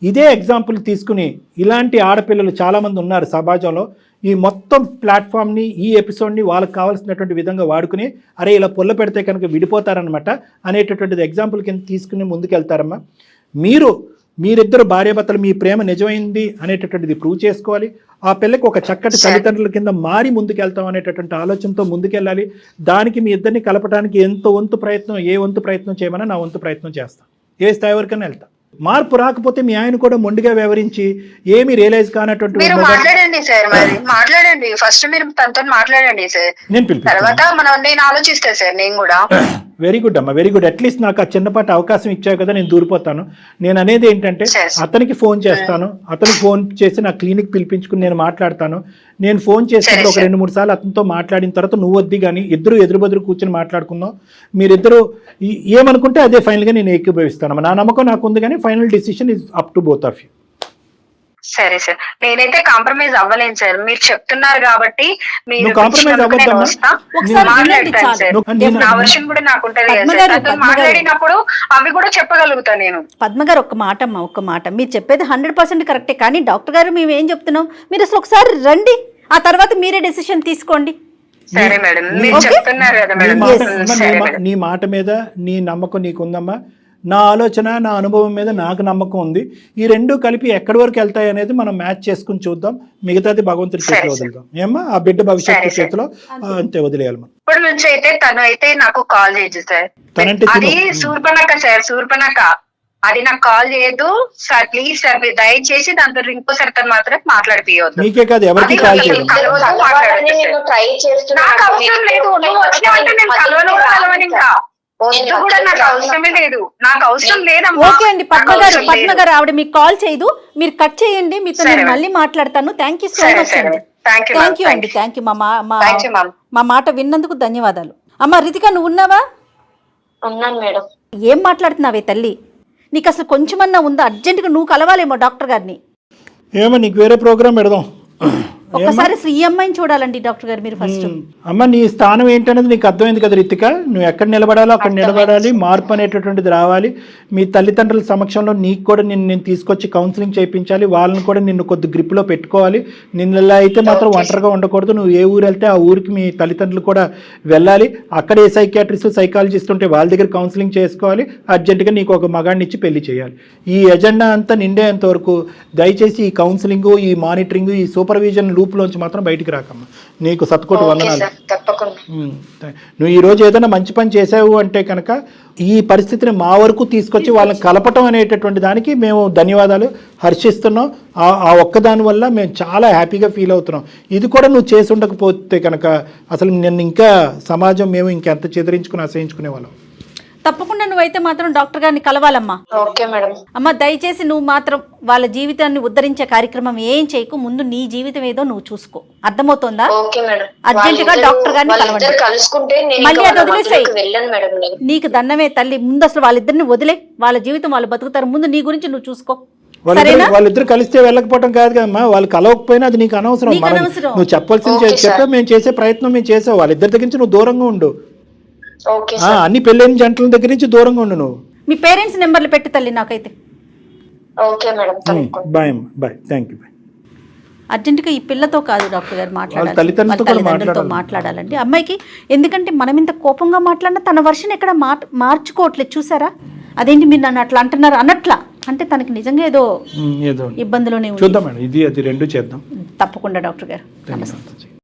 ఇదే ఎగ్జాంపుల్ తీసుకుని ఇలాంటి ఆడపిల్లలు చాలామంది ఉన్నారు సమాజంలో. ఈ మొత్తం ప్లాట్ఫామ్ని, ఈ ఎపిసోడ్ని వాళ్ళకి కావాల్సినటువంటి విధంగా వాడుకుని అరే ఇలా పొల్ల పెడితే కనుక విడిపోతారనమాట అనేటటువంటిది ఎగ్జాంపుల్ కింద తీసుకుని ముందుకెళ్తారమ్మా. మీరిద్దరు భార్యాభర్తలు మీ ప్రేమ నిజమైంది అనేటటువంటిది ప్రూవ్ చేసుకోవాలి. ఆ పిల్లకి ఒక చక్కటి తల్లిదండ్రుల కింద మారి ముందుకెళ్తాం అనేటటువంటి ఆలోచనతో ముందుకెళ్ళాలి. దానికి మీ ఇద్దరిని కలపడానికి ఏ వంతు ప్రయత్నం చేయమన్నా నా వంతు ప్రయత్నం చేస్తాను. ఏ స్థాయి వరకైనా వెళ్తాను. మార్పు రాకపోతే మీ ఆయన కూడా మొండిగా వ్యవహరించి ఏమి రియలైజ్ కానటువంటి మాట్లాడండి సార్. మరి మాట్లాడండి, ఫస్ట్ మీరు తనతో మాట్లాడండి సార్. తర్వాత నేను ఆలోచిస్తా సార్. నేను కూడా వెరీ గుడ్ అమ్మా, వెరీ గుడ్. అట్లీస్ట్ నాకు ఆ చిన్నపాటి అవకాశం ఇచ్చావు కదా, నేను దూరిపోతాను. నేను అనేది ఏంటంటే అతనికి ఫోన్ చేస్తాను, అతనికి ఫోన్ చేసి నా క్లినిక్ పిలిపించుకుని నేను మాట్లాడతాను. నేను ఫోన్ చేసినప్పుడు ఒక 2-3 సార్లు అతనితో మాట్లాడిన తర్వాత నువ్వు వద్ది కానీ ఇద్దరు ఎదురు కూర్చొని మాట్లాడుకుందాం. మీరిద్దరు ఏమనుకుంటే అదే ఫైనల్గా నేను ఏకీభవిస్తాను. నా నమ్మకం నాకు ఉంది కానీ final decision is up to both of you. సరే సార్, నేనైతే కాంప్రమైజ్ అవ్వలేను సార్. మీరు చెప్తున్నారు కాబట్టి నా వర్షన్ కూడా నాకు ఉంటది కదా, మాట్లాడినప్పుడు అవి కూడా చెప్పగలుగుతాను నేను. పద్మ గారు ఒక్క మాట మీరు చెప్పేది 100% కరెక్టే. కానీ డాక్టర్ గారు మేము ఏం చెప్తున్నాం, మీరు అసలు ఒకసారి రండి, ఆ తర్వాత మీరే డెసిషన్ తీసుకోండి. సరే మేడం, మీరు చెప్తున్నారు కదా మేడం. నీ మాట మీద నీ నమ్మకం నీకుందమ్మా. నా ఆలోచన, నా అనుభవం మీద నాకు నమ్మకం ఉంది. ఈ రెండు కలిపి ఎక్కడి వరకు వెళ్తాయి అనేది మనం మ్యాచ్ చేసుకుని చూద్దాం. మిగతాది భగవంతుడి చేతిలో వదులుదాం. ఏమ్మా, ఆ బిడ్డ భవిష్యత్తు చేతిలో అంతే వదిలేయాలి మనం. ఇప్పటి నుంచి అయితే తను అయితే నాకు కాల్ చేయదు సార్. అది శూర్పణఖ సార్, శూర్పణఖ. అది నాకు కాల్ చేయదు సార్. ప్లీజ్ సార్, మీరు దయచేసి దాంతో ఇంకోసారి తను మాత్రం మాట్లాడిపోవద్దు. మీకే కాదు ఎవరికి కాల్ చేయదు. నాకు అవసరం లేదు. నువ్వు వచ్చినావంటే నేను కలవను ఇంకా. నాకు అవసరమే లేదు, నాకు అవసరం లేదమ్మా. ఓకే అండి, పద్మ గారు ఆవిడ మీకు కాల్ చేయదు, మీరు కట్ చేయండి. మీతో నేను మళ్ళీ మాట్లాడతాను. థ్యాంక్ యూ సో మచ్ అండి. థ్యాంక్ యూ అండి, థ్యాంక్ యూ. మా మాట విన్నందుకు ధన్యవాదాలు. అమ్మ రితిక, నువ్వు ఉన్నావా? ఉన్నాను మేడం. ఏం మాట్లాడుతున్నావే తల్లి? నీకు అసలు కొంచెమన్నా ఉందా? అర్జెంటుగా నువ్వు కలవాలేమో డాక్టర్ గారిని. ఏమో నీకు వేరే ప్రోగ్రామ్ పెడదాం. ఒక్కసారి అసలు ఈ అమ్మాయిని చూడాలండి డాక్టర్ గారు మీరు ఫస్ట్. అమ్మ, నీ స్థానం ఏంటనేది నీకు అర్థమైంది కదా రితిక. నువ్వు ఎక్కడ నిలబడాలో అక్కడ నిలబడాలి. మార్పు అనేటటువంటిది రావాలి. మీ తల్లిదండ్రుల సమక్షంలో నీకు కూడా నేను తీసుకొచ్చి కౌన్సిలింగ్ చేయించాలి. వాళ్ళని కూడా నిన్ను కొద్ది గ్రిప్లో పెట్టుకోవాలి. నిన్న ఇలా అయితే మాత్రం ఒంటరిగా ఉండకూడదు. నువ్వు ఏ ఊరు వెళ్తే ఆ ఊరికి మీ తల్లిదండ్రులు కూడా వెళ్ళాలి. అక్కడ ఏ సైకియాట్రిస్ట్ సైకాలజిస్ట్ ఉంటే వాళ్ళ దగ్గర కౌన్సిలింగ్ చేసుకోవాలి. అర్జెంటుగా నీకు ఒక మగాడిని ఇచ్చి పెళ్లి చేయాలి. ఈ ఎజెండా అంతా నిండేంత వరకు దయచేసి ఈ కౌన్సిలింగ్, ఈ మానిటరింగ్, ఈ సూపర్విజన్ లూప్లోంచి మాత్రం బయటికి రాకమ్మా. నీకు సత్కోటి ఓకే వందనాలు. సార్, తప్పకుండా. నువ్వు ఈరోజు ఏదైనా మంచి పని చేసావు అంటే కనుక ఈ పరిస్థితిని మా వరకు తీసుకొచ్చి వాళ్ళని కలపటం అనేటటువంటి దానికి మేము ధన్యవాదాలు హర్షిస్తున్నాం. ఆ ఒక్కదాని వల్ల మేము చాలా హ్యాపీగా ఫీల్ అవుతున్నాం. ఇది కూడా నువ్వు చేసి ఉండకపోతే కనుక అసలు నిన్ను ఇంకా సమాజం మేము ఇంకెంత చెదిరించుకుని అసహించుకునే వాళ్ళం. తప్పకుండా నువ్వైతే మాత్రం డాక్టర్ గారిని కలవాలమ్మా. Okay madam. అమ్మ దయచేసి నువ్వు మాత్రం వాళ్ళ జీవితాన్ని ఉద్ధరించే కార్యక్రమం ఏం చేయకు, ముందు నీ జీవితం ఏదో నువ్వు చూసుకో. అర్థమవుతోందా? Okay madam. అర్జెంట్ గా డాక్టర్ గారిని కలవండి. కలుసుకుంటే మళ్ళీ అది వదిలేసాయి. వెళ్ళను మేడం. నీకు దండమే తల్లి, ముందు అసలు వాళ్ళిద్దరిని వదిలే, వాళ్ళ జీవితం వాళ్ళు బతుకుతారు. ముందు నీ గురించి నువ్వు చూసుకో. వాళ్ళిద్దరు కలిస్తే వెళ్ళకపోవడం కాదు కదమ్మా, వాళ్ళు కలవకపోయినా అది నీకు అనవసరం. నువ్వు చెప్పాల్సింది చెప్పా, మేము చేసే ప్రయత్నం మేము చేసావు. వాళ్ళిద్దరి దగ్గర నుంచి నువ్వు దూరంగా ఉండు. అన్ని పెళ్ళైన జంటల దగ్గర నుంచి దూరంగా ఉండు. నువ్వు మీ పేరెంట్స్ నెంబర్లు పెట్టి తల్లి నాకైతే. Okay madam. బాయ్ అమ్మా, బాయ్, థ్యాంక్ యూ. అర్జెంటుగా ఈ పిల్లతో కాదు డాక్టర్ గారు మాట్లాడాలి, తల్లిదండ్రులతో తల్లిదండ్రులతో మాట్లాడాలండి అమ్మాయికి. ఎందుకంటే మనం ఇంత కోపంగా మాట్లాడినా తన వర్షన్ ఎక్కడ మార్చుకోవట్లేదు. చూసారా, అదేంటి మీరు నన్ను అట్లా అంటున్నారు అన్నట్లా, అంటే తనకి నిజంగా ఏదో ఇబ్బందులోనే చూద్దాం మేడం, ఇది అది రెండు చేద్దాం. తప్పకుండా డాక్టర్ గారు. నమస్తే.